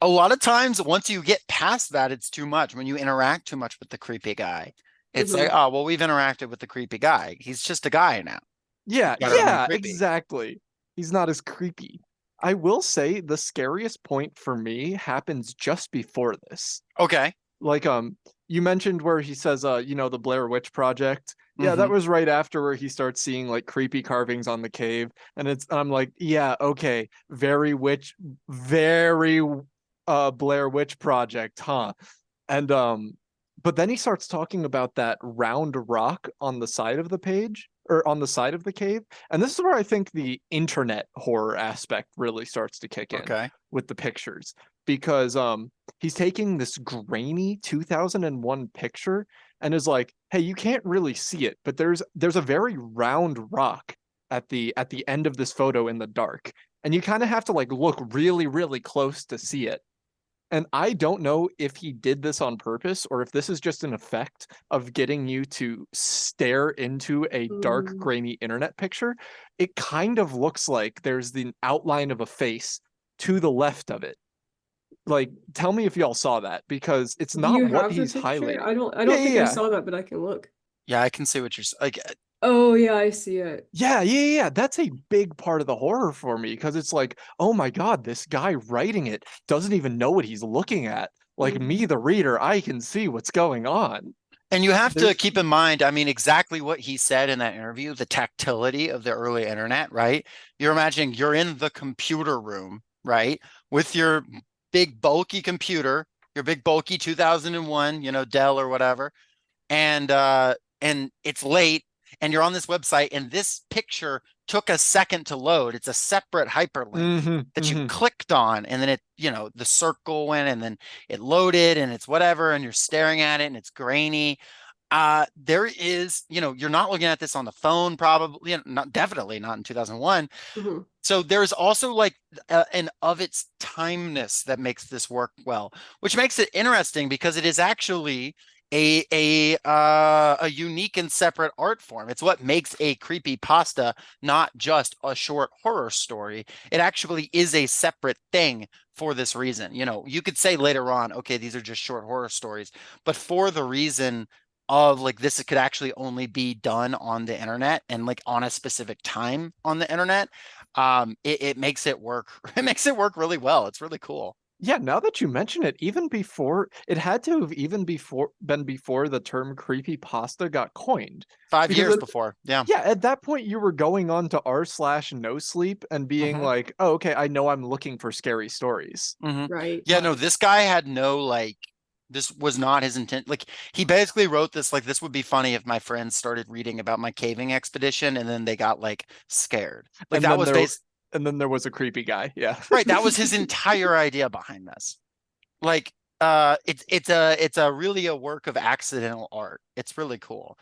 A lot of times, once you get past that, it's too much. When you interact too much with the creepy guy, it's like, Mhm. oh, well, we've interacted with the creepy guy. He's just a guy now. Yeah, Gotta remain yeah, creepy. exactly. He's not as creepy. I will say the scariest point for me happens just before this. Okay. Like you mentioned where he says the Blair Witch Project. Yeah, that Hmm. was right after where he starts seeing like creepy carvings on the cave, and I'm like, yeah, okay, very Blair Witch Project, huh? And But then he starts talking about that round rock on the side of the page, or on the side of the cave. And this is where I think the internet horror aspect really starts to kick in Okay. with the pictures. Because he's taking this grainy 2001 picture and is like, hey, you can't really see it, but there's a very round rock at the end of this photo in the dark. And you kind of have to like look really, really close to see it. And I don't know if he did this on purpose or if this is just an effect of getting you to stare into a dark, Mm. grainy internet picture. It kind of looks like there's the outline of a face to the left of it. Like, tell me if y'all saw that, because it's Do not you what have the he's picture? highlighting. I Yeah, don't yeah, think I yeah. saw that, but I can look. Yeah, I can see what like. Oh yeah, I see it. Yeah, yeah, yeah. That's a big part of the horror for me because it's like, oh my God, this guy writing it doesn't even know what he's looking at. Like me, Mhm. the reader, I can see what's going on. And you have to There's keep in mind, I mean, exactly what he said in that interview, the tactility of the early internet, right? You're imagining you're in the computer room, right? With your big bulky computer, your big bulky 2001, Dell or whatever, and it's late and you're on this website and this picture took a second to load. It's a separate hyperlink hmm that you hmm clicked on and then the circle went and then it loaded and it's whatever and you're staring at it and it's grainy. There is, you're not looking at this on the phone, probably, not definitely not in 2001. Mhm. So there's also like an of its timeness that makes this work well, which makes it interesting because it is actually a unique and separate art form. It's what makes a creepy pasta not just a short horror story. It actually is a separate thing for this reason. You could say later on, okay, these are just short horror stories, but for the reason of like this could actually only be done on the internet and like on a specific time on the internet. It makes it work. It makes it work really well. It's really cool. Yeah, now that you mention it, even before it had to have even before the term creepy pasta got coined. Five Because years before. Yeah. yeah, at that point you were going on to r/no sleep and being hmm like, oh, okay, I know I'm looking for scary stories. hmm Right. Yeah, no, this guy had no like this was not his intent. Like he basically wrote this like this would be funny if my friends started reading about my caving expedition and then they got like scared. Like And that then was there based and then there was a creepy guy. Yeah. right. That was his entire idea behind this. Like it's a really a work of accidental art. It's really cool.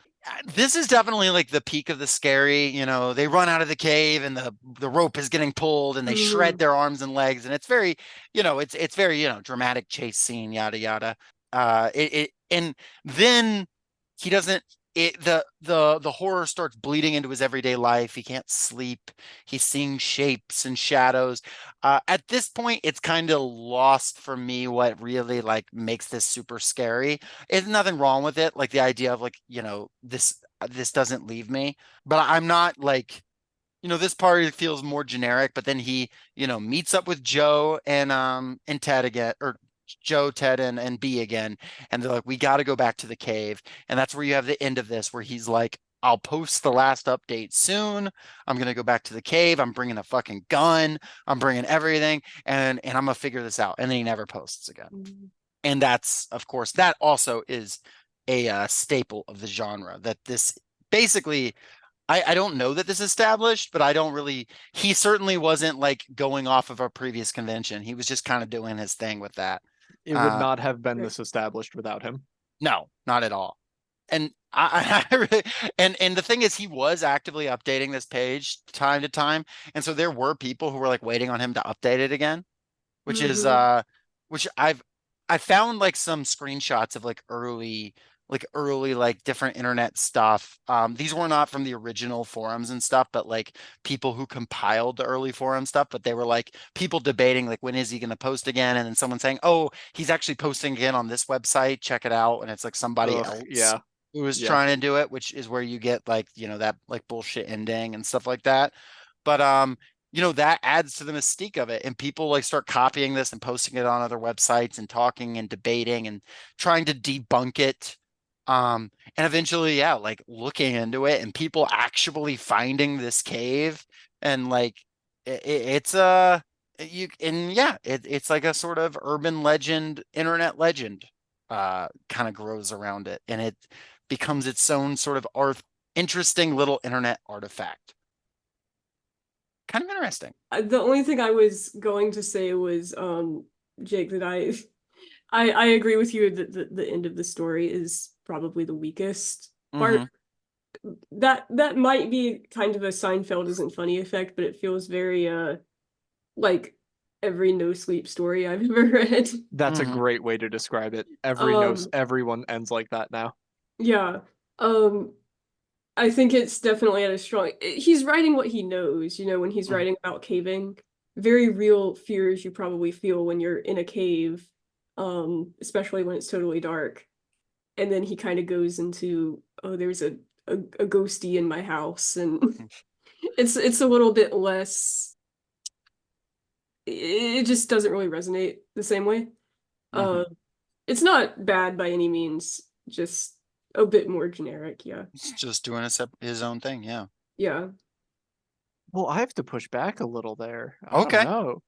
This is definitely like the peak of the scary. They run out of the cave and the rope is getting pulled and they shred Mm. their arms and legs and it's very, it's very, dramatic chase scene, yada yada. And then he doesn't the horror starts bleeding into his everyday life. He can't sleep. He's seeing shapes and shadows. At this point, it's kind of lost for me what really like makes this super scary. There's nothing wrong with it, like the idea of like, this doesn't leave me. But I'm not like, this part feels more generic, but then he, meets up with Joe and Ted again, or Joe, Ted, and B again, and they're like, we got to go back to the cave, and that's where you have the end of this, where he's like, I'll post the last update soon. I'm gonna go back to the cave. I'm bringing a fucking gun. I'm bringing everything, and I'm gonna figure this out. And then he never posts again. Mm. And that's, of course, that also is a staple of the genre. That this basically I don't know that this established, but I don't really, he certainly wasn't like going off of a previous convention. He was just kind of doing his thing with that. It would Uh, not have been Right. this established without him. no, not at all. And I really, and the thing is, he was actively updating this page time to time. And so there were people who were like waiting on him to update it again, which is, Mhm. which I found like some screenshots of like early like different internet stuff. These were not from the original forums and stuff, but like people who compiled the early forum stuff, but they were like people debating like when is he going to post again, and then someone saying, oh, he's actually posting again on this website, check it out, and it's like somebody Ugh, else yeah, who was yeah. trying to do it, which is where you get like that like bullshit ending and stuff like that. But that adds to the mystique of it, and people like start copying this and posting it on other websites and talking and debating and trying to debunk it. And eventually, yeah, like looking into it and people actually finding this cave, and like it's you and yeah, it's like a sort of urban legend, internet legend. kind of grows around it, and it becomes its own sort of interesting little internet artifact. Kind of interesting. The only thing I was going to say was, Jake, that I agree with you that the end of the story is probably the weakest part. Mhm. That might be kind of a Seinfeld isn't funny effect, but it feels very like every no sleep story I've ever read. That's a Mhm. great way to describe it. Um, Everyone ends like that now. yeah. Um, I think it's definitely at a strong. He's writing what he knows, when he's Mhm. writing about caving. Very real fears you probably feel when you're in a cave, especially when it's totally dark. And then he kind of goes into, oh, there's a ghosty in my house, and it's a little bit less. It just doesn't really resonate the same way. Uh, Mhm. it's not bad by any means, just a bit more generic. Yeah, He's just doing his own thing. Yeah. yeah. Well, I have to push back a little there. I don't Okay. know.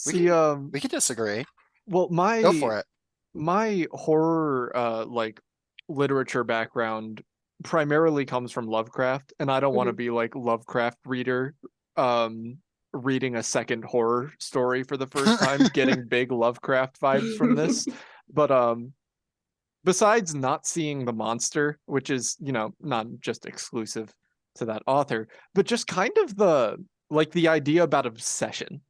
We See, can we can disagree. well, Go for it. my horror like literature background primarily comes from Lovecraft, and I don't want to Mhm. be like Lovecraft reader um reading a second horror story for the first time, getting big Lovecraft vibes from this. But besides not seeing the monster, which is, not just exclusive to that author, but just kind of the idea about obsession.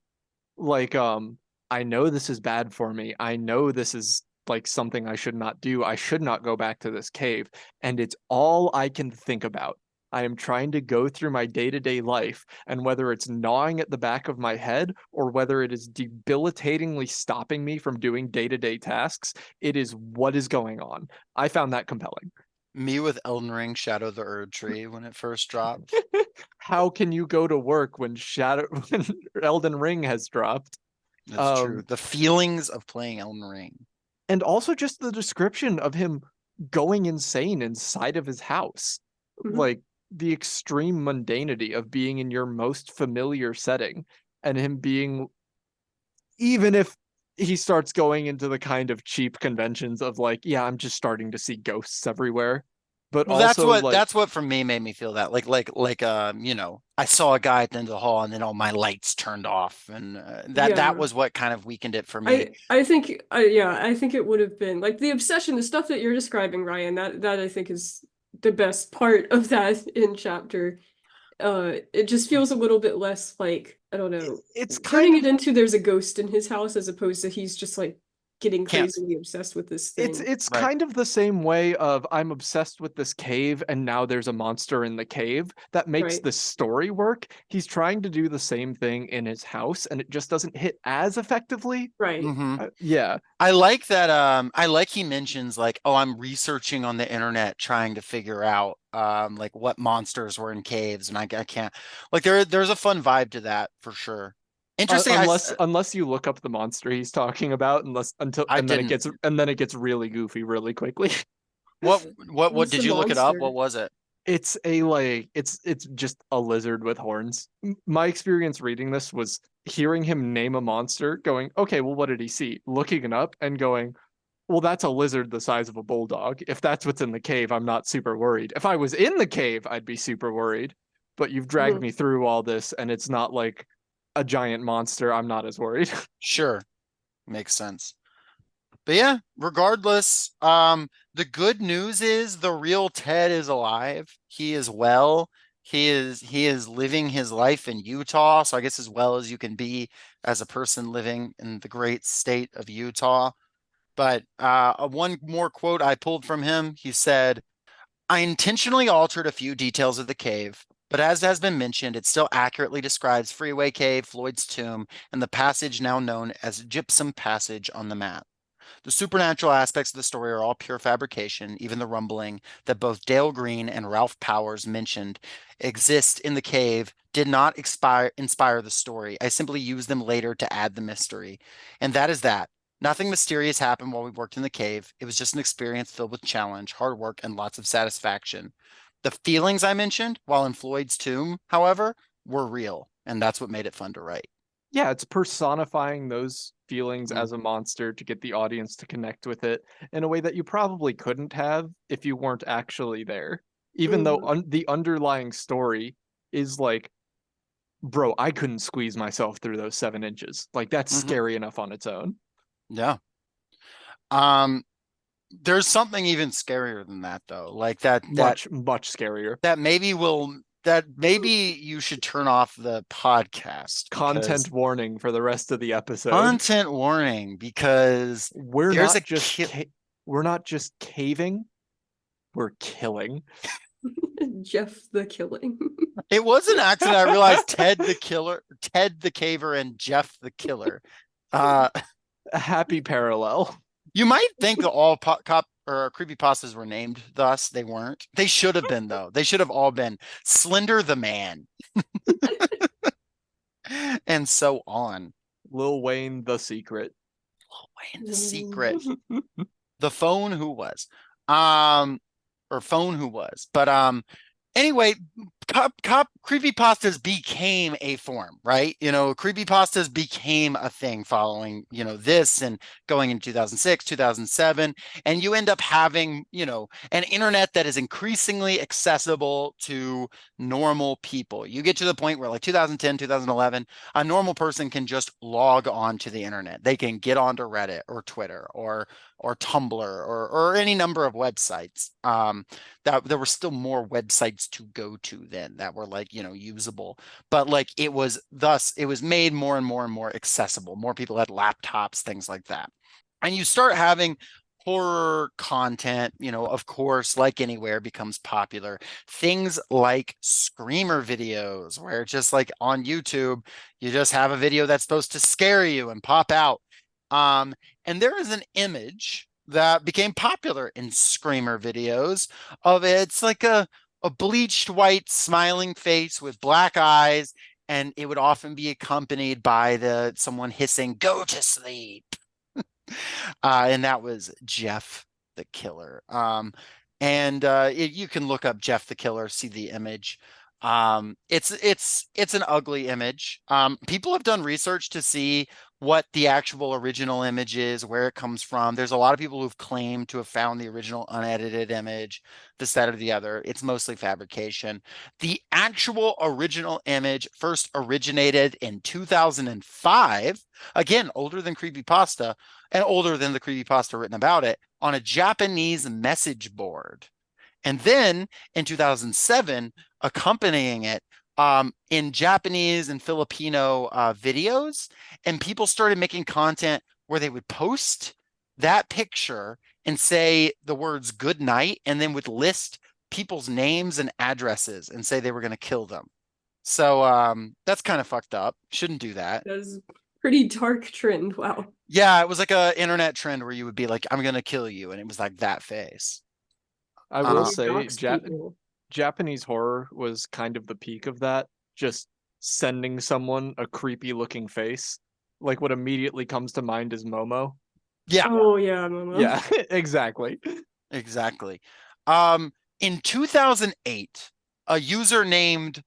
Like, I know this is bad for me. I know this is like something I should not do. I should not go back to this cave. And it's all I can think about. I am trying to go through my day-to-day life, and whether it's gnawing at the back of my head or whether it is debilitatingly stopping me from doing day-to-day tasks, it is what is going on. I found that compelling. Me with Elden Ring Shadow of the Erd Tree when it first dropped. How can you go to work when when Elden Ring has dropped? That's true. Um, The feelings of playing Elden Ring. and also just the description of him going insane inside of his house, Mhm. like the extreme mundanity of being in your most familiar setting, and him being, even if he starts going into the kind of cheap conventions of like, yeah, I'm just starting to see ghosts everywhere, but Well, that's also what like, that's what for me made me feel that I saw a guy at the end of the hall and then all my lights turned off, and that Yeah. was what kind of weakened it for me. I think yeah, I think it would have been like the obsession, the stuff that you're describing, Ryan, that I think is the best part of that in chapter. It just feels a little bit less like, I don't know, it's kind turning of it into there's a ghost in his house as opposed to he's just like getting Can't crazily obsessed with this it's thing. it's right. kind of the same way of I'm obsessed with this cave and now there's a monster in the cave that makes Right. the story work. He's trying to do the same thing in his house and it just doesn't hit as effectively. Right. Hmm. Yeah. I like that. I like he mentions like, oh, I'm researching on the internet trying to figure out like what monsters were in caves, and I can't like there's a fun vibe to that for sure. Interesting. Unless you look up the monster he's talking about, unless until I and then it didn't. gets really goofy really quickly. What What's did the you look it up? What monster? was it? It's a like it's just a lizard with horns. My experience reading this was hearing him name a monster, going, okay, well, what did he see? Looking it up and going, well, that's a lizard the size of a bulldog. If that's what's in the cave, I'm not super worried. If I was in the cave, I'd be super worried. But you've dragged Mhm. me through all this, and it's not like a giant monster. I'm not as worried. Sure, makes sense. But yeah, regardless, the good news is the real Ted is alive. He is well. He is living his life in Utah, so I guess as well as you can be as a person living in the great state of Utah. But one more quote I pulled from him. He said, I intentionally altered a few details of the cave, but as has been mentioned, it still accurately describes Freeway Cave, Floyd's tomb, and the passage now known as Gypsum Passage on the map. The supernatural aspects of the story are all pure fabrication, even the rumbling that both Dale Green and Ralph Powers mentioned exist in the cave did not inspire the story. I simply used them later to add the mystery. And that is that. Nothing mysterious happened while we worked in the cave. It was just an experience filled with challenge, hard work, and lots of satisfaction. The feelings I mentioned while in Floyd's tomb, however, were real, and that's what made it fun to write. yeah, it's personifying those feelings Mm. as a monster to get the audience to connect with it in a way that you probably couldn't have if you weren't actually there. Even though Mhm. the underlying story is like, bro, I couldn't squeeze myself through those 7 inches. Like that's Mhm. scary enough on its own. Yeah. Um, there's something even scarier than that though. Like Much, much scarier. that maybe you should turn off the podcast because Content warning for the rest of the episode. content warning because We're there's a not just we're not just caving, we're killing. Jeff the Killing. it was an accident. I realized Ted the Killer, Ted the Caver, and Jeff the Killer. Uh, A happy parallel. you might think that all cop or creepypastas were named thus. They weren't. They should have been though. They should have all been Slender the Man, and so on. Lil Wayne, The Secret. Wayne the Secret, the phone who was, um, or phone who was, but anyway, cop creepypastas became a form, right? Creepypastas became a thing following, this and going in 2006, 2007, and you end up having, an internet that is increasingly accessible to normal people. You get to the point where like 2010, 2011, a normal person can just log on to the internet. They can get onto Reddit or Twitter or Tumblr or any number of websites. That there were still more websites to go to then that were like usable, but like it was made more and more and more accessible. More people had laptops, things like that, and you start having horror content, of course, like anywhere becomes popular. Things like screamer videos where just like on YouTube you just have a video that's supposed to scare you and pop out. And there is an image that became popular in screamer videos of it's like a bleached white smiling face with black eyes, and it would often be accompanied by someone hissing "Go to sleep," and that was Jeff the Killer. And you can look up Jeff the Killer, see the image. It's an ugly image. People have done research to see what the actual original image is, where it comes from. There's a lot of people who've claimed to have found the original unedited image, this, that, or the other. It's mostly fabrication. The actual original image first originated in 2005, again, older than Creepypasta and older than the Creepypasta written about it, on a Japanese message board. And then in 2007, accompanying it in Japanese and Filipino videos, and people started making content where they would post that picture and say the words "good night," and then would list people's names and addresses and say they were going to kill them. So that's kind of fucked up. Shouldn't do that. That was a pretty dark trend. Wow. Yeah, it was like a internet trend where you would be like, "I'm going to kill you," and it was like that face. I will Uh, say, Dox people. Japanese horror was kind of the peak of that. Just sending someone a creepy looking face. Like what immediately comes to mind is Momo. yeah. Oh yeah, Momo. Yeah, exactly. Exactly. In 2008, a user named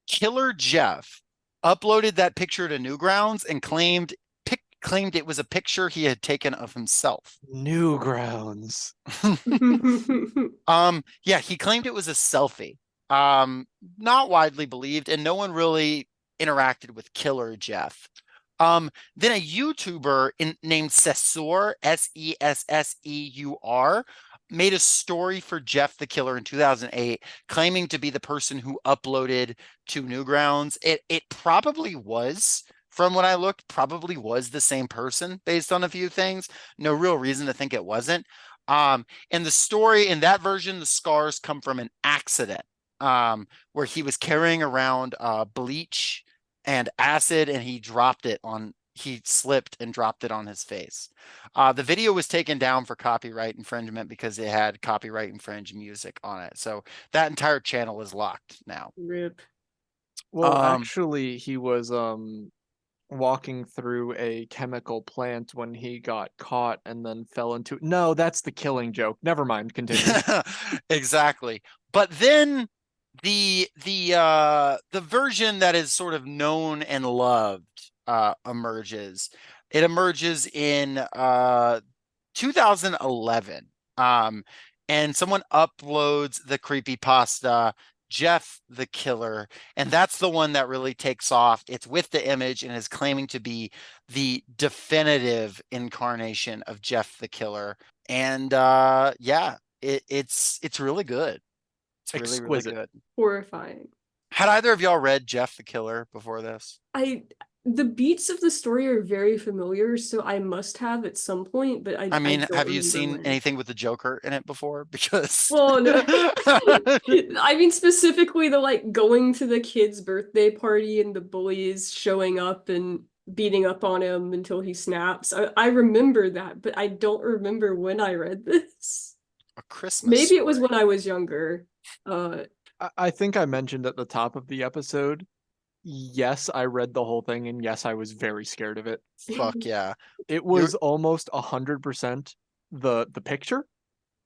Killer Jeff uploaded that picture to Newgrounds and claimed it was a picture he had taken of himself. Newgrounds. Yeah, he claimed it was a selfie. Not widely believed, and no one really interacted with Killer Jeff. Then a YouTuber named Sesseur, Sesseur, made a story for Jeff the Killer in 2008, claiming to be the person who uploaded to Newgrounds. It probably was, from what I looked, probably was the same person based on a few things. No real reason to think it wasn't. And the story in that version, the scars come from an accident where he was carrying around bleach and acid, and he slipped and dropped it on his face. The video was taken down for copyright infringement because it had copyright infringed music on it. So that entire channel is locked now. Rip. Well, actually, he was walking through a chemical plant when he got caught and then fell into. No, that's the killing joke. Never mind. Continue. Exactly. But then the version that is sort of known and loved emerges. It emerges in 2011. And someone uploads the creepypasta Jeff the Killer, and that's the one that really takes off. It's with the image and is claiming to be the definitive incarnation of Jeff the Killer. And yeah, it's really good. It's really, really Exquisite. good. Horrifying. Had either of y'all read Jeff the Killer before this? The beats of the story are very familiar, so I must have at some point, but I mean, don't have you remember seen when. anything with the Joker in it before? Because Well, no. I mean specifically the like going to the kid's birthday party and the bullies showing up and beating up on him until he snaps. I remember that, but I don't remember when I read this. a Christmas Maybe it was story. when I was younger. I think I mentioned at the top of the episode, yes, I read the whole thing, and yes, I was very scared of it. Fuck yeah. It was almost 100% the picture.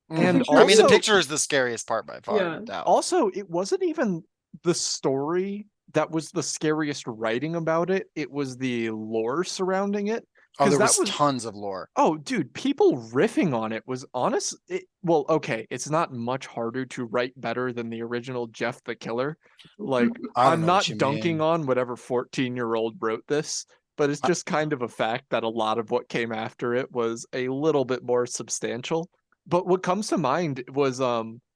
And I mean, the also- picture is the scariest part by far, Yeah. no doubt. Also, it wasn't even the story that was the scariest writing about it. It was the lore surrounding it. Oh, 'Cause there that was tons of lore. Oh, dude, people riffing on it was honest. Well, okay, it's not much harder to write better than the original Jeff the Killer. Like, I don't I'm know not what you dunking mean. on whatever 14-year-old wrote this, but it's I- just kind of a fact that a lot of what came after it was a little bit more substantial. But what comes to mind was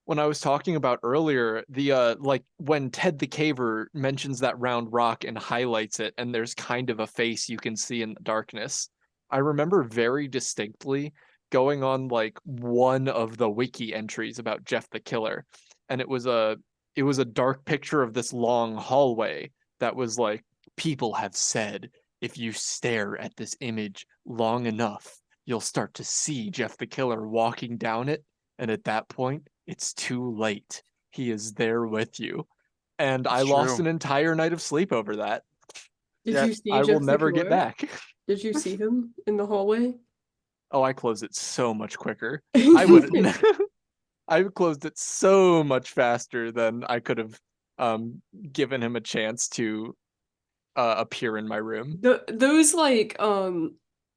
when I was talking about earlier, the like when Ted the Caver mentions that round rock and highlights it, and there's kind of a face you can see in the darkness. I remember very distinctly going on like one of the wiki entries about Jeff the Killer, and it was a dark picture of this long hallway that was like, people have said if you stare at this image long enough, you'll start to see Jeff the Killer walking down it, and at that point, it's too late. He is there with you. And I It's lost true. an entire night of sleep over that. Did Yeah, you see I will Jeff the never get Killer? back. Did you see him in the hallway? Oh, I closed it so much quicker. I would I closed it so much faster than I could have given him a chance to appear in my room. Those like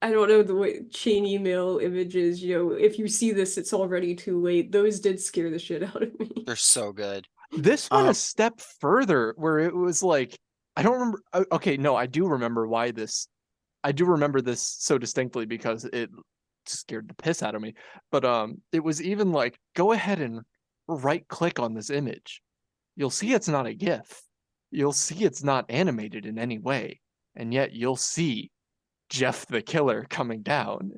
I don't know the way chain email images, if you see this, it's already too late. Those did scare the shit out of me. They're so good. This went Um, a step further where it was like, I don't remember. Okay, no, I do remember why this. I do remember this so distinctly because it scared the piss out of me. But it was even like, go ahead and right click on this image. You'll see it's not a GIF. You'll see it's not animated in any way, and yet you'll see Jeff the Killer coming down.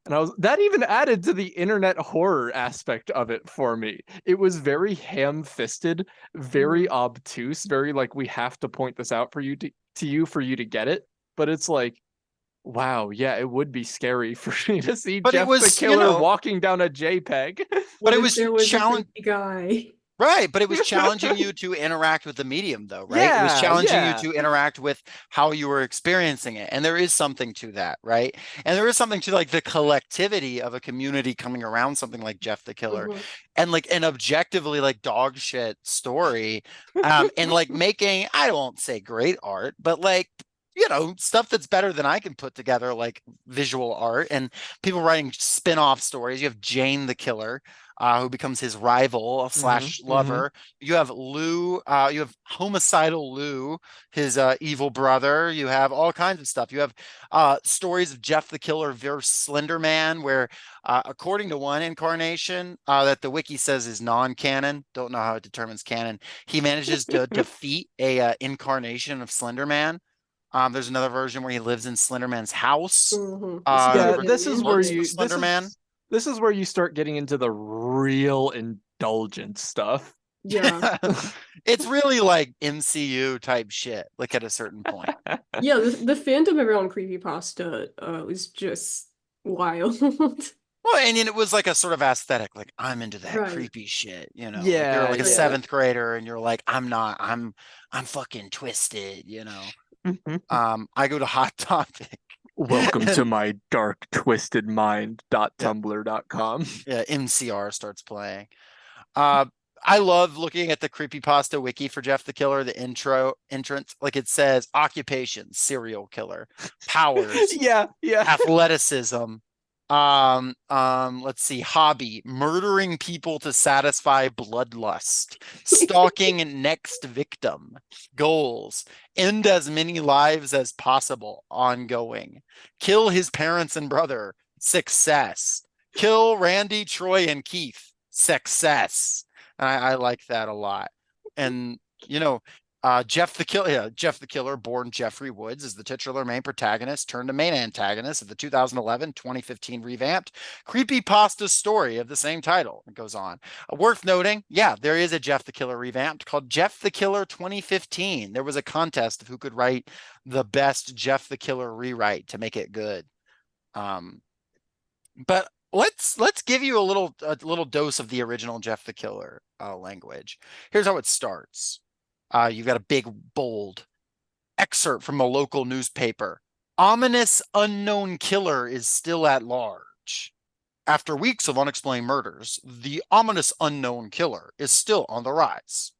And that even added to the internet horror aspect of it for me. It was very ham-fisted, very obtuse, very like, we have to point this out for you to get it. But it's like, wow, yeah, it would be scary for me to see But it Jeff the was, Killer walking down a JPEG. But it if was there was a challenge creepy guy. right, but it was challenging you to interact with the medium though, right? It was Yeah, challenging yeah. you to interact with how you were experiencing it. And there is something to that, right? And there is something to like the collectivity of a community coming around something like Jeff the Killer Mhm. and like an objectively like dog shit story. And like making, I won't say great art, but like stuff that's better than I can put together, like visual art and people writing spin-off stories. You have Jane the Killer, who becomes his rival slash lover. You have Lou, you have homicidal Lou, his evil brother. You have all kinds of stuff. You have stories of Jeff the Killer versus Slender Man, where according to one incarnation that the wiki says is non-canon, don't know how it determines canon, he manages to defeat a incarnation of Slender Man. There's another version where he lives in Slenderman's house. Mhm. Yeah, So this is where months with you Slender Man. this is where you start getting into the real indulgent stuff. yeah. It's really like MCU type shit, like at a certain point. Yeah, the fandom around creepypasta was just wild. Well, and it was like a sort of aesthetic, like I'm into that Right. creepy shit, like Yeah, you're like a yeah. seventh grader and you're like, I'm not, I'm fucking twisted, I go to Hot Topic. Welcome to my dark twisted mind.tumblr.com. Yeah, MCR starts playing. I love looking at the creepypasta wiki for Jeff the Killer, the intro entrance. Like it says occupation, serial killer, powers, Yeah, yeah. athleticism, let's see, hobby, murdering people to satisfy bloodlust, stalking next victim, goals, end as many lives as possible, ongoing, kill his parents and brother, success, kill Randy, Troy, and Keith, success. And I like that a lot. And you know, Jeff the Killer, born Jeffrey Woods, is the titular main protagonist turned to main antagonist of the 2011-2015 revamped Creepypasta story of the same title. It goes on. Worth noting, yeah, there is a Jeff the Killer revamped called Jeff the Killer 2015. There was a contest of who could write the best Jeff the Killer rewrite to make it good. But let's give you a little dose of the original Jeff the Killer language. Here's how it starts. You've got a big, bold excerpt from a local newspaper. Ominous unknown killer is still at large. After weeks of unexplained murders, the ominous unknown killer is still on the rise.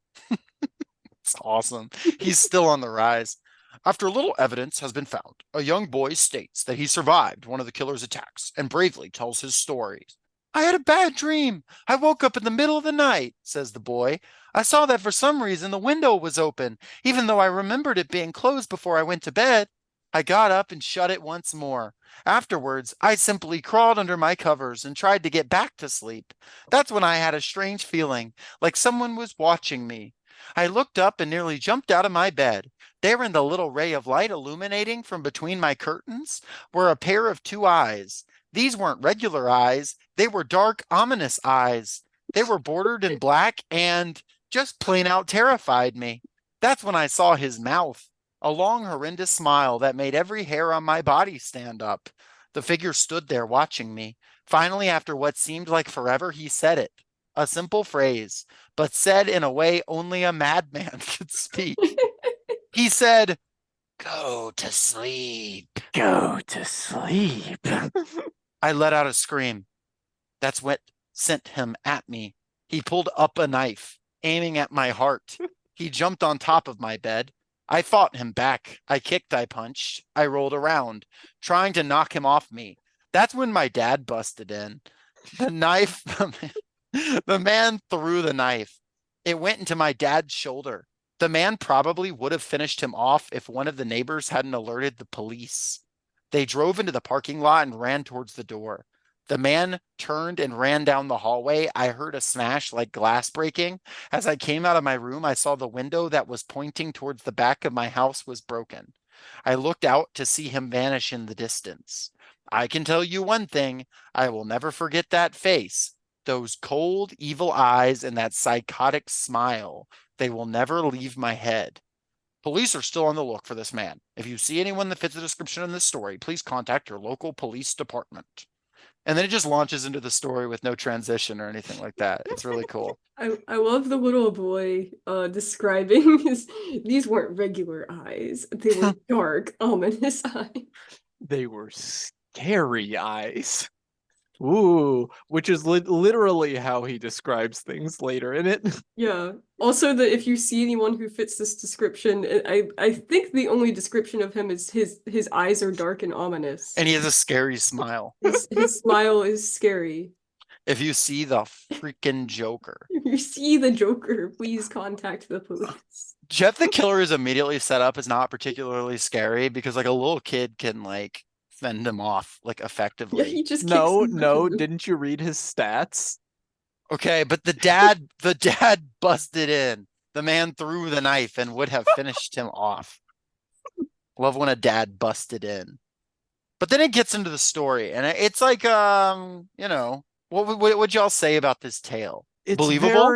It's awesome. He's still on the rise. After little evidence has been found, a young boy states that he survived one of the killer's attacks and bravely tells his stories. I had a bad dream. I woke up in the middle of the night, says the boy. I saw that for some reason the window was open, even though I remembered it being closed before I went to bed. I got up and shut it once more. Afterwards, I simply crawled under my covers and tried to get back to sleep. That's when I had a strange feeling, like someone was watching me. I looked up and nearly jumped out of my bed. There in the little ray of light illuminating from between my curtains were a pair of two eyes. These weren't regular eyes. They were dark, ominous eyes. They were bordered in black and just plain out terrified me. That's when I saw his mouth, a long, horrendous smile that made every hair on my body stand up. The figure stood there watching me. Finally, after what seemed like forever, he said it. A simple phrase, but said in a way only a madman could speak. He said, "Go to sleep." Go to sleep. I let out a scream. That's what sent him at me. He pulled up a knife, aiming at my heart. He jumped on top of my bed. I fought him back. I kicked, I punched, I rolled around, trying to knock him off me. That's when my dad busted in. The knife, the man threw the knife. It went into my dad's shoulder. The man probably would have finished him off if one of the neighbors hadn't alerted the police. They drove into the parking lot and ran towards the door. The man turned and ran down the hallway. I heard a smash like glass breaking. As I came out of my room, I saw the window that was pointing towards the back of my house was broken. I looked out to see him vanish in the distance. I can tell you one thing, I will never forget that face, those cold, evil eyes, and that psychotic smile. They will never leave my head. Police are still on the look for this man. If you see anyone that fits the description in this story, please contact your local police department. And then it just launches into the story with no transition or anything like that. It's really cool. I love the little boy describing these weren't regular eyes. They were dark, ominous eyes. They were scary eyes. Ooh, which is literally how he describes things later in it. Yeah. Also, if you see anyone who fits this description, I think the only description of him is his eyes are dark and ominous. And he has a scary smile. His smile is scary. If you see the freaking Joker. If you see the Joker, please contact the police. Jeff the Killer is immediately set up as not particularly scary because like a little kid can like fend him off like effectively. Yeah, he just No, kicks him no, down. didn't you read his stats? Okay, but the dad busted in. The man threw the knife and would have finished him off. Love when a dad busted in. But then it gets into the story, and it's like, you know, what would y'all say about this tale? It's Believable?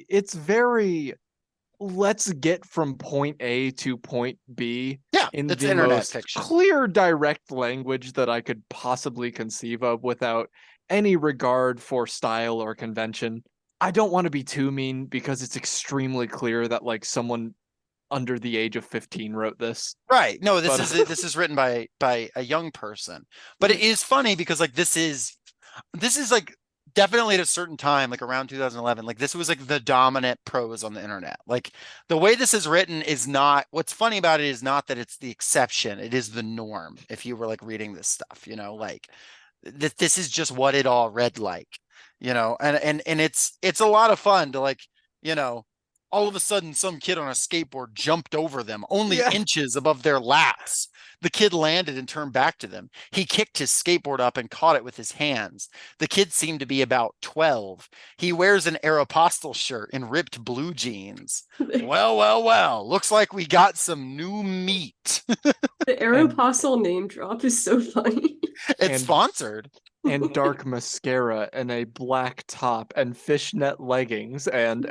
it's very let's get from point A to point B Yeah, in it's the internet most fiction. clear, direct language that I could possibly conceive of without any regard for style or convention. I don't want to be too mean because it's extremely clear that like someone under the age of 15 wrote this. Right. No, But- this is written by a young person. But it is funny because like this is like definitely at a certain time, like around 2011, like this was like the dominant prose on the internet. Like the way this is written is not, what's funny about it is not that it's the exception, it is the norm. If you were like reading this stuff, like this is just what it all read like, and it's a lot of fun to like, you know, all of a sudden some kid on a skateboard jumped over them only Yeah. inches above their laps. The kid landed and turned back to them. He kicked his skateboard up and caught it with his hands. The kid seemed to be about 12. He wears an Aeropostale shirt and ripped blue jeans. Well, well, well. Looks like we got some new meat. The Aeropostale name drop is so funny. It's And- sponsored. And dark mascara and a black top and fishnet leggings and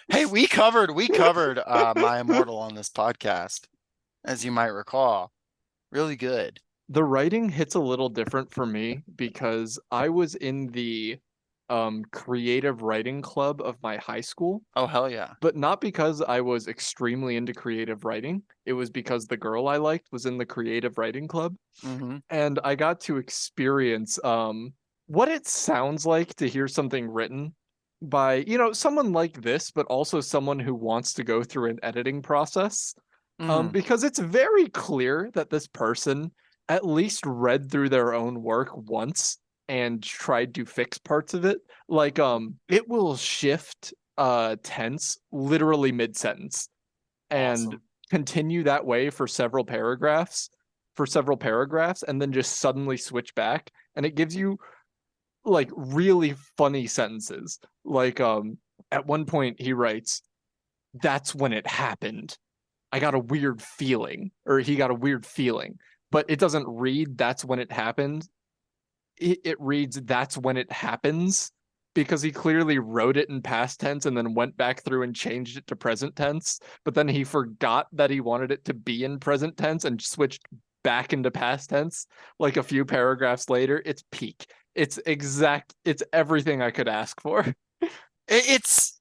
Hey, we covered My Immortal on this podcast, as you might recall. Really good. the writing hits a little different for me because I was in the creative writing club of my high school, Oh, hell yeah. but not because I was extremely into creative writing. It was because the girl I liked was in the creative writing club, Hmm. and I got to experience what it sounds like to hear something written by, someone like this, but also someone who wants to go through an editing process. Because it's very clear that this person at least read through their own work once and tried to fix parts of it. Like, it will shift tense literally mid-sentence and Awesome. continue that way for several paragraphs, and then just suddenly switch back. And it gives you like really funny sentences. Like, at one point he writes, "That's when it happened. I got a weird feeling," or he got a weird feeling, but it doesn't read "that's when it happened." It reads "that's when it happens," because he clearly wrote it in past tense and then went back through and changed it to present tense, but then he forgot that he wanted it to be in present tense and switched back into past tense like a few paragraphs later. It's peak. It's everything I could ask for. It's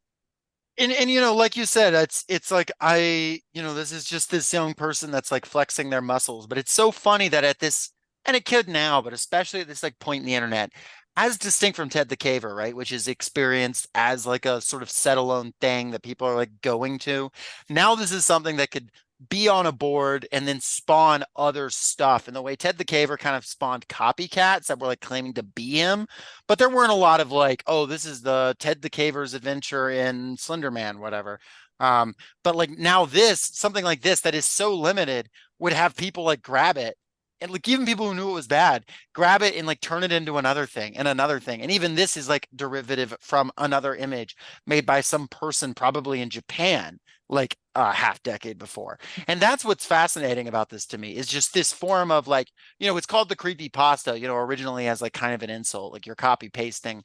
and like you said, it's like this is just this young person that's like flexing their muscles, but it's so funny that at this, and it could now, but especially at this like point in the internet, as distinct from Ted the Caver, right, which is experienced as like a sort of set alone thing that people are like going to. Now this is something that could be on a board and then spawn other stuff. And the way Ted the Caver kind of spawned copycats that were like claiming to be him, but there weren't a lot of like, oh, this is the Ted the Caver's adventure in Slender Man, whatever. But like now something like this that is so limited would have people like grab it. And like even people who knew it was bad, grab it and like turn it into another thing and another thing. And even this is like derivative from another image made by some person probably in Japan, like a half decade before. And that's what's fascinating about this to me is just this form of like, it's called the creepy pasta, originally as like kind of an insult, like you're copy pasting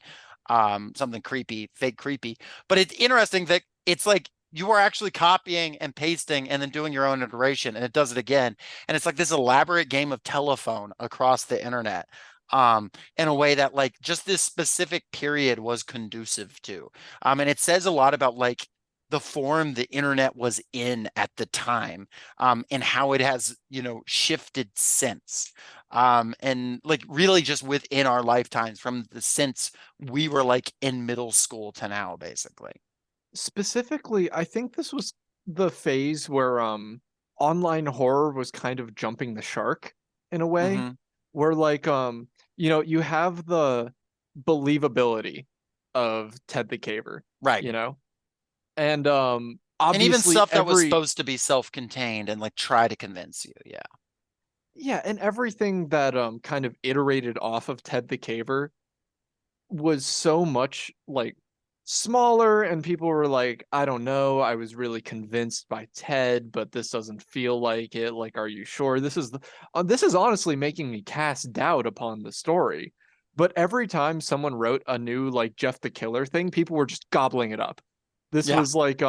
something creepy, fake creepy. But it's interesting that it's like you are actually copying and pasting and then doing your own iteration, and it does it again. And it's like this elaborate game of telephone across the internet, in a way that like just this specific period was conducive to. And it says a lot about like the form the internet was in at the time, and how it has, shifted since. And like really just within our lifetimes from the since we were like in middle school to now, basically. Specifically, I think this was the phase where online horror was kind of jumping the shark in a way, Mhm. where like you have the believability of Ted the Caver, Right. and And obviously even stuff that was supposed to be self-contained and like try to convince you. Yeah. yeah, and everything that kind of iterated off of Ted the Caver was so much like smaller, and people were like, I don't know, I was really convinced by Ted, but this doesn't feel like it. Like, are you sure? This is honestly making me cast doubt upon the story. But every time someone wrote a new like Jeff the Killer thing, people were just gobbling it up. This Yeah. was like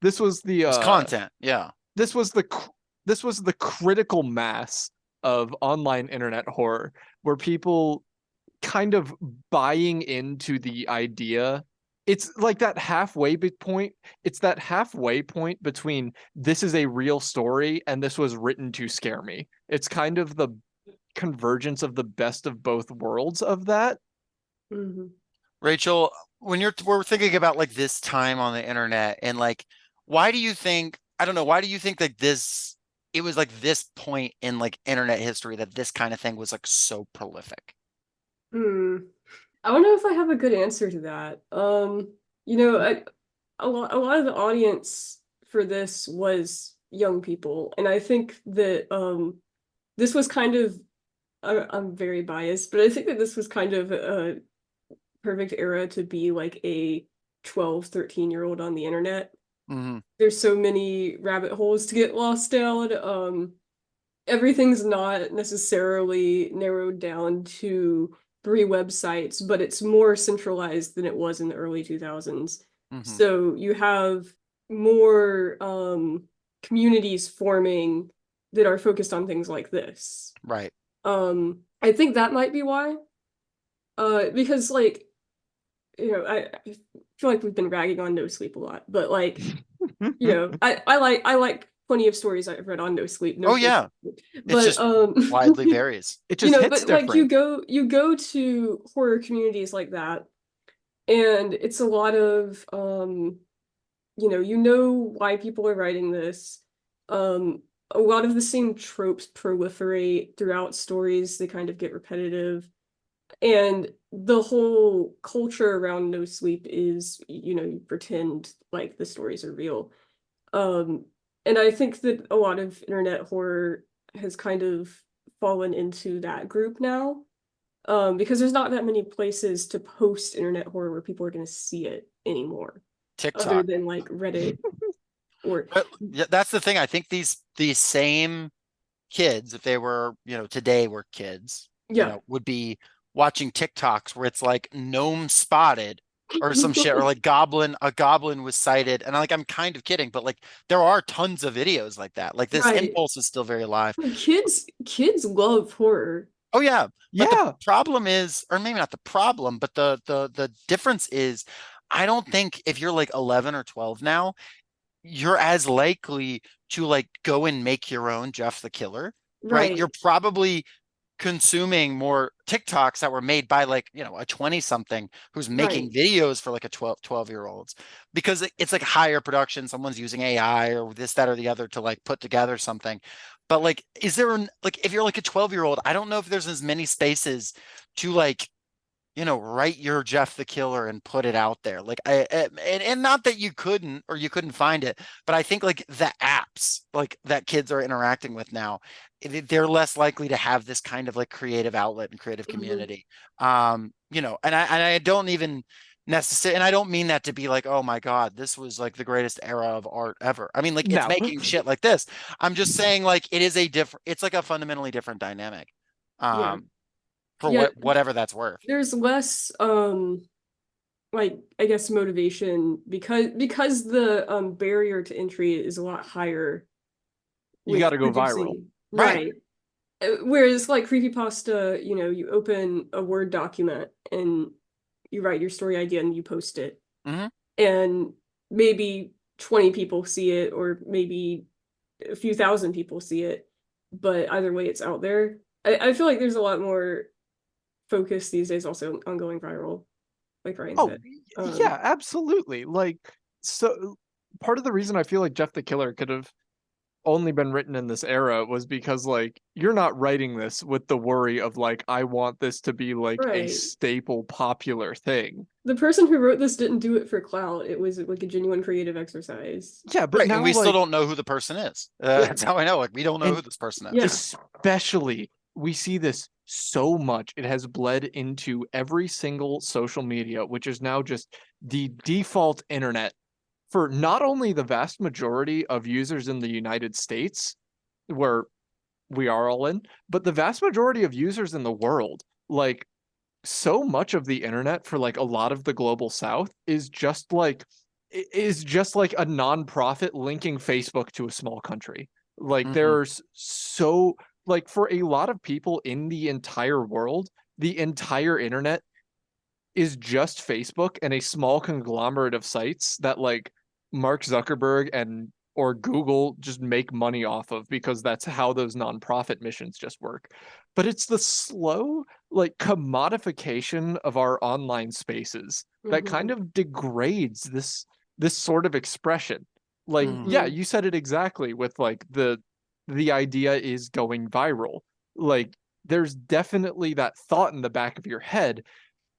this was the It's content. Yeah. this was the critical mass of online internet horror, where people kind of buying into the idea. It's like that halfway point. It's that halfway point between this is a real story and this was written to scare me. It's kind of the convergence of the best of both worlds of that. Mhm. Rachel, when we're thinking about like this time on the internet and like why do you think I don't know, why do you think that it was like this point in like internet history that this kind of thing was like so prolific? Hmm. I don't know if I have a good answer to that. You know, a lot of the audience for this was young people, and I think that this was kind of I'm very biased, but I think that this was kind of a perfect era to be like a 12, 13-year-old on the internet. Hmm. There's so many rabbit holes to get lost down. Everything's not necessarily narrowed down to three websites, but it's more centralized than it was in the early 2000s. Hmm. So you have more communities forming that are focused on things like this. Right. I think that might be why. Because like, you know, I feel like we've been ragging on No Sleep a lot, but like, you know, I like plenty of stories I've read on No Sleep, no Oh shade. yeah. It's But just widely varies. It you just know, hits but like you different. go to horror communities like that, and it's a lot of you know why people are writing this. A lot of the same tropes proliferate throughout stories, they kind of get repetitive. And the whole culture around No Sleep is, you know, you pretend like the stories are real. Um, and I think that a lot of internet horror has kind of fallen into that group now. Because there's not that many places to post internet horror where people are going to see it anymore, other TikTok. than like Reddit or But yeah, that's the thing. I think these same kids, if they were, today were kids, yeah. would be watching TikToks where it's like gnome spotted or some shit, or like a goblin was sighted. And like I'm kind of kidding, but like there are tons of videos like that. Like this Right. impulse is still very alive. Kids love horror. Oh yeah. But the Yeah. problem is, or maybe not the problem, but the difference is I don't think if you're like 11 or 12 now, you're as likely to like go and make your own Jeff the Killer, right? You're Right. probably consuming more TikToks that were made by like, a 20 something who's making Right. videos for like a 12-year-olds because it's like higher production. Someone's using AI or this, that, or the other to like put together something. But like, like, if you're like a 12-year-old, I don't know if there's as many spaces to like write your Jeff the Killer and put it out there. Like and not that you couldn't find it, but I think like the apps like that kids are interacting with now, they're less likely to have this kind of like creative outlet and creative Mhm. community. And I don't even necessarily, and I don't mean that to be like, oh my God, this was like the greatest era of art ever. I mean, like it's No. making shit like this. I'm just saying like it's like a fundamentally different dynamic. Yeah. Um, for Yeah. whatever that's worth. There's less like I guess motivation because the barrier to entry is a lot higher You got with to go viral. producing. Right. Right. Whereas like creepypasta, you know, you open a Word document and you write your story idea and you post it. Hmm. And maybe 20 people see it or maybe a few thousand people see it. But either way, it's out there. I feel like there's a lot more focus these days also on going viral, like Ryan Oh, said. yeah, absolutely. Like, so part of the reason I feel like Jeff the Killer could have only been written in this era was because like you're not writing this with the worry of like I want this to be like a Right. staple popular thing. The person who wrote this didn't do it for clout. It was like a genuine creative exercise. Yeah, but Right. And now we still like don't know who the person is. Yeah. That's how I know. Like, we don't know and who this person is. Yeah. especially we see this so much. It has bled into every single social media, which is now just the default internet for not only the vast majority of users in the United States, where we are all in, but the vast majority of users in the world. Like, so much of the internet for like a lot of the global south is just like a nonprofit linking Facebook to a small country. Like Hmm. there's so like for a lot of people in the entire world, the entire internet is just Facebook and a small conglomerate of sites that like Mark Zuckerberg and or Google just make money off of, because that's how those nonprofit missions just work. But it's the slow, like, commodification of our online spaces that kind of degrades this sort of expression. Like, yeah, you said it exactly, with like the idea is going viral. Like, there's definitely that thought in the back of your head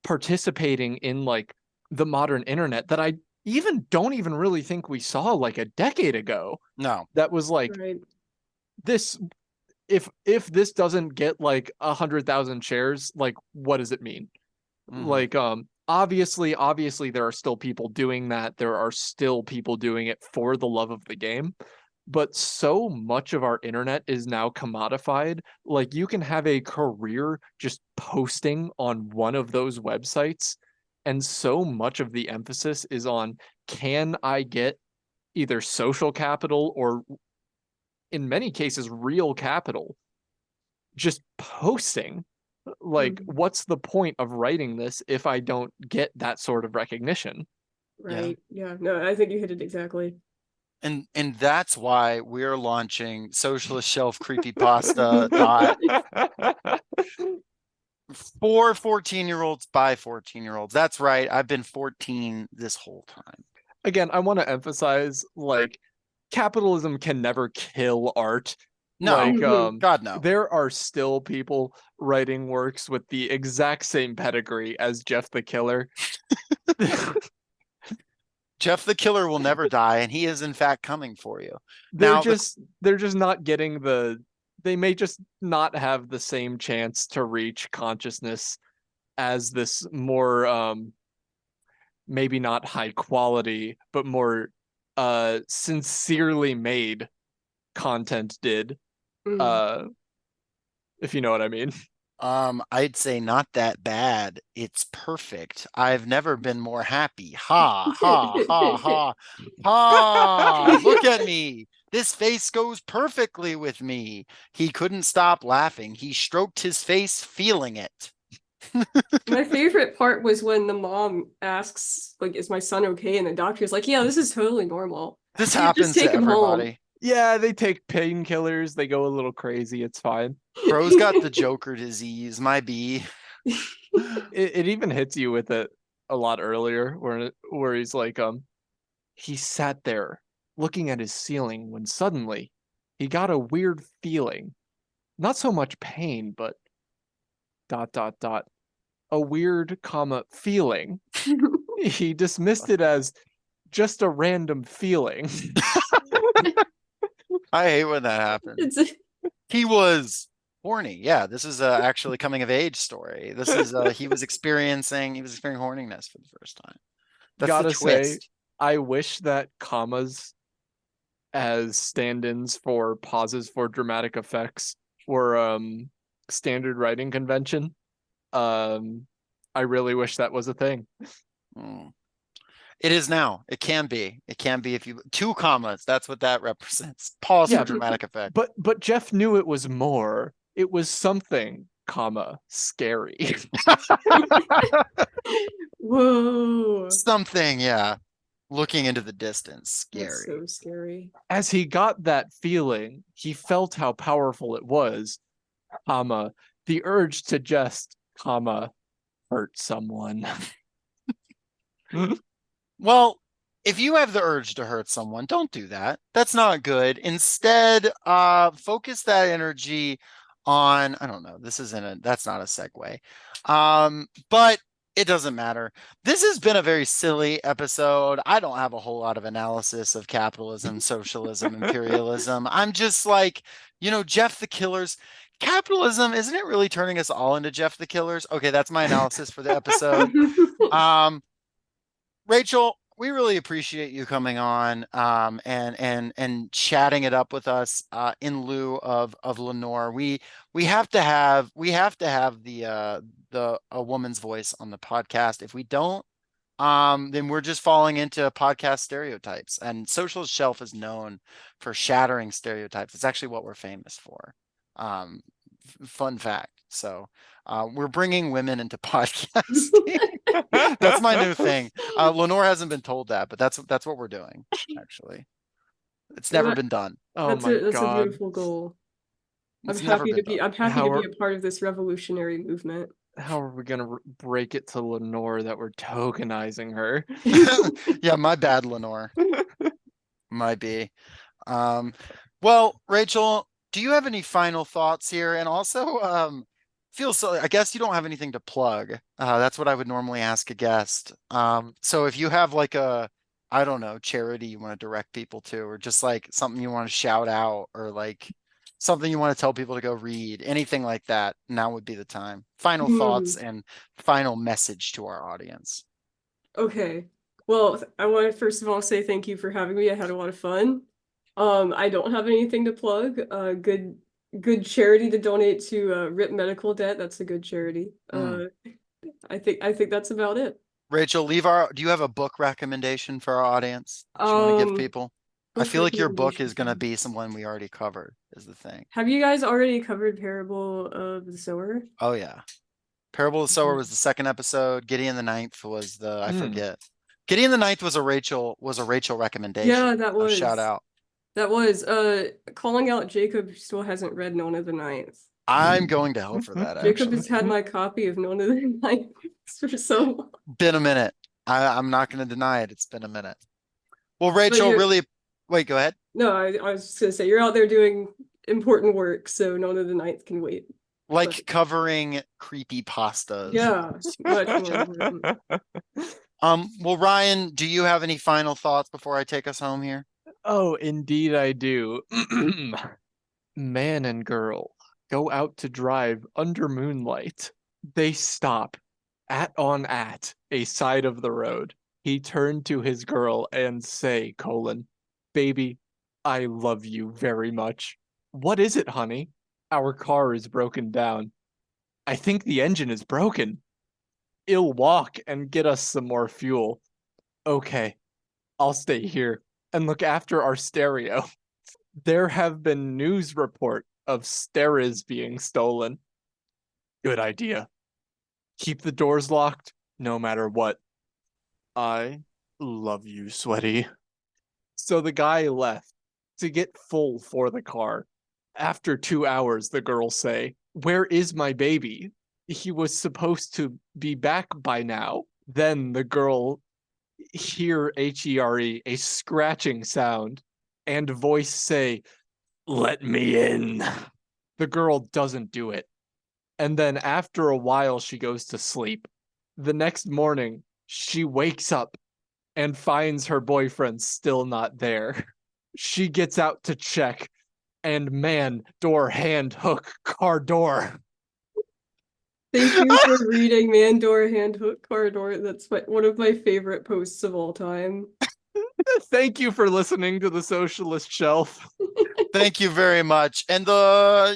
participating in like the modern internet that I don't even really think we saw like a decade ago. No. That was like, Right. this, if this doesn't get like 100,000 shares, like, what does it mean? Like, obviously there are still people doing that. There are still people doing it for the love of the game. But so much of our internet is now commodified. Like, you can have a career just posting on one of those websites. And so much of the emphasis is on, can I get either social capital, or in many cases, real capital, just posting? Like, what's the point of writing this if I don't get that sort of recognition? Right. Yeah. No, I think you hit it exactly. And that's why we're launching Socialist Shelf Creepypasta dot for 14-year-olds by 14-year-olds. That's right. I've been 14 this whole time. Again, I want to emphasize, like, capitalism can never kill art. No, Like, God, no. there are still people writing works with the exact same pedigree as Jeff the Killer. Jeff the Killer will never die, and he is in fact coming for you. They're Now, just not getting they may just not have the same chance to reach consciousness as this more maybe not high quality, but more sincerely made content did. If you know what I mean. I'd say not that bad. It's perfect. I've never been more happy. Ha, ha, ha, ha, ha. Look at me. This face goes perfectly with me. He couldn't stop laughing. He stroked his face, feeling it. My favorite part was when the mom asks, like, is my son okay? And the doctor's like, yeah, this is totally normal. This You happens just take to him home. everybody. Yeah, they take painkillers, they go a little crazy, it's fine. Bro's got the Joker disease, my B. It even hits you with it a lot earlier, where he's like, he sat there looking at his ceiling when suddenly he got a weird feeling. Not so much pain, but ... a weird, feeling. He dismissed it as just a random feeling. I hate when that happens. He was horny. Yeah, this is actually coming of age story. This is he was experiencing horniness for the first time. That's Gotta the twist. say, I wish that commas as stand-ins for pauses for dramatic effects were standard writing convention. I really wish that was a thing. It is now. It can be. It can be if you 2 commas. That's what that represents. Pause for dramatic effect. But Jeff knew it was more. It was something, scary. Whoa. Something, yeah. Looking into the distance. Scary. That's so scary. As he got that feeling, he felt how powerful it was, the urge to just, hurt someone. Well, if you have the urge to hurt someone, don't do that. That's not good. Instead, focus that energy on, I don't know, that's not a segue. But it doesn't matter. This has been a very silly episode. I don't have a whole lot of analysis of capitalism, socialism, imperialism. I'm just like, Jeff the Killer's capitalism, isn't it really turning us all into Jeff the Killers? Okay, that's my analysis for the episode. Rachel, we really appreciate you coming on and chatting it up with us in lieu of Lenore. We have to have the a woman's voice on the podcast. If we don't, then we're just falling into podcast stereotypes. And Socialist Shelf is known for shattering stereotypes. It's actually what we're famous for. Fun fact. So we're bringing women into podcasting. That's my new thing. Lenore hasn't been told that, but that's what we're doing, actually. It's Well, never been done. Oh that's my a God. beautiful goal. It's never been I'm happy How to be are- a part of this revolutionary movement. How are we gonna break it to Lenore that we're tokenizing her? done. Yeah, my bad, Lenore. Might be. Um, well, Rachel, do you have any final thoughts here? And also, feel so, I guess you don't have anything to plug. That's what I would normally ask a guest. So if you have like a, I don't know, charity you want to direct people to, or just like something you want to shout out, or like something you want to tell people to go read, anything like that, now would be the time. Final Hmm. thoughts and final message to our audience. Okay. Well, I want to first of all say thank you for having me. I had a lot of fun. I don't have anything to plug. Good charity to donate to RIP Medical Debt. That's a good charity. Mm. I think that's about it. Rachel, do you have a book recommendation for our audience that you want to give Um, people? I book feel like your book recommendation is for going to me. be someone we already covered, is the thing. Have you guys already covered Parable of the Sower? Oh, yeah. Parable of the Sower was the second episode. Gideon the Ninth was I Hmm. forget. Gideon the Ninth was a Rachel recommendation. Yeah, that So shout was. out. That was calling out Jacob who still hasn't read Nona the Ninth. I'm going to hell for that, Jacob actually. has had my copy of Nona the Ninth for so long. Been a minute. I'm not going to deny it. It's been a minute. Well, But Rachel, you're really, wait, go ahead. no, I was just gonna say you're out there doing important work, so Nona the Ninth can wait. Like But covering creepy pastas. yeah, much more important. Well, Ryan, do you have any final thoughts before I take us home here? Oh, indeed I do. Man and girl go out to drive under moonlight. They stop at a side of the road. He turned to his girl and say, baby, I love you very much. What is it, honey? Our car is broken down. I think the engine is broken. I'll walk and get us some more fuel. Okay, I'll stay here and look after our stereo. There have been news report of stereos being stolen. Good idea. Keep the doors locked, no matter what. I love you, Sweaty. So the guy left to get full for the car. After 2 hours, the girls say, "Where is my baby? He was supposed to be back by now." Then the girl hear HERE, a scratching sound, and voice say, "Let me in." The girl doesn't do it. And then after a while, she goes to sleep. The next morning, she wakes up and finds her boyfriend still not there. She gets out to check, and man, door, hand, hook, car door. Thank you for reading Mandor Hand Hook Corridor. That's one of my favorite posts of all time. Thank you for listening to the Socialist Shelf. Thank you very much. And the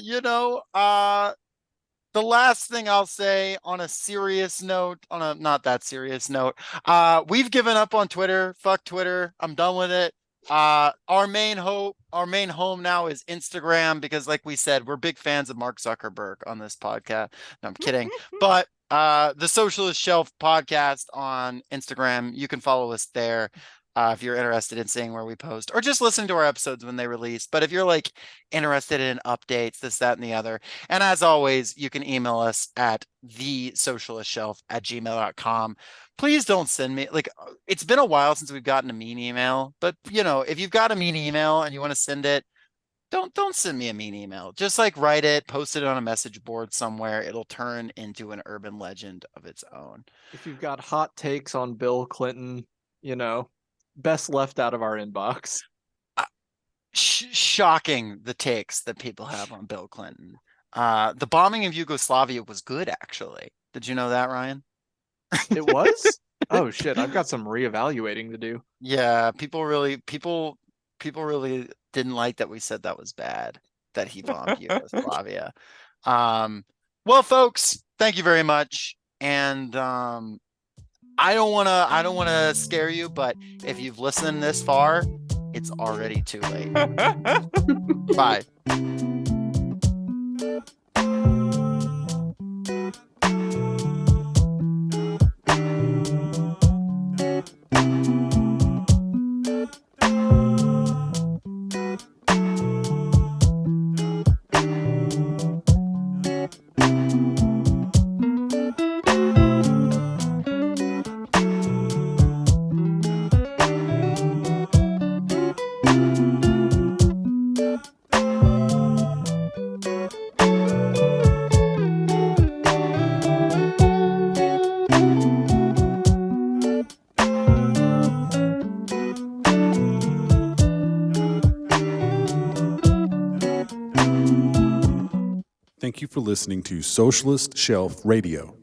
last thing I'll say on a serious note, on a not that serious note, we've given up on Twitter. Fuck Twitter. I'm done with it. Our main home now is Instagram because, like we said, we're big fans of Mark Zuckerberg on this podcast. No, I'm kidding. But the Socialist Shelf podcast on Instagram, you can follow us there. If you're interested in seeing where we post or just listen to our episodes when they release. But if you're like interested in updates, this, that, and the other. And as always, you can email us at thesocialistshelf@gmail.com. Please don't send me it's been a while since we've gotten a mean email, but if you've got a mean email and you want to send it, don't send me a mean email. Just like write it, post it on a message board somewhere. It'll turn into an urban legend of its own. If you've got hot takes on Bill Clinton, best left out of our inbox. Shocking the takes that people have on Bill Clinton. The bombing of Yugoslavia was good, actually. Did you know that, Ryan? It was? Oh shit, I've got some reevaluating to do. Yeah, people really didn't like that we said that was bad, that he bombed Yugoslavia. Well, folks, thank you very much. And I don't wanna scare you, but if you've listened this far, it's already too late. Bye. Thank you for listening to Socialist Shelf Radio.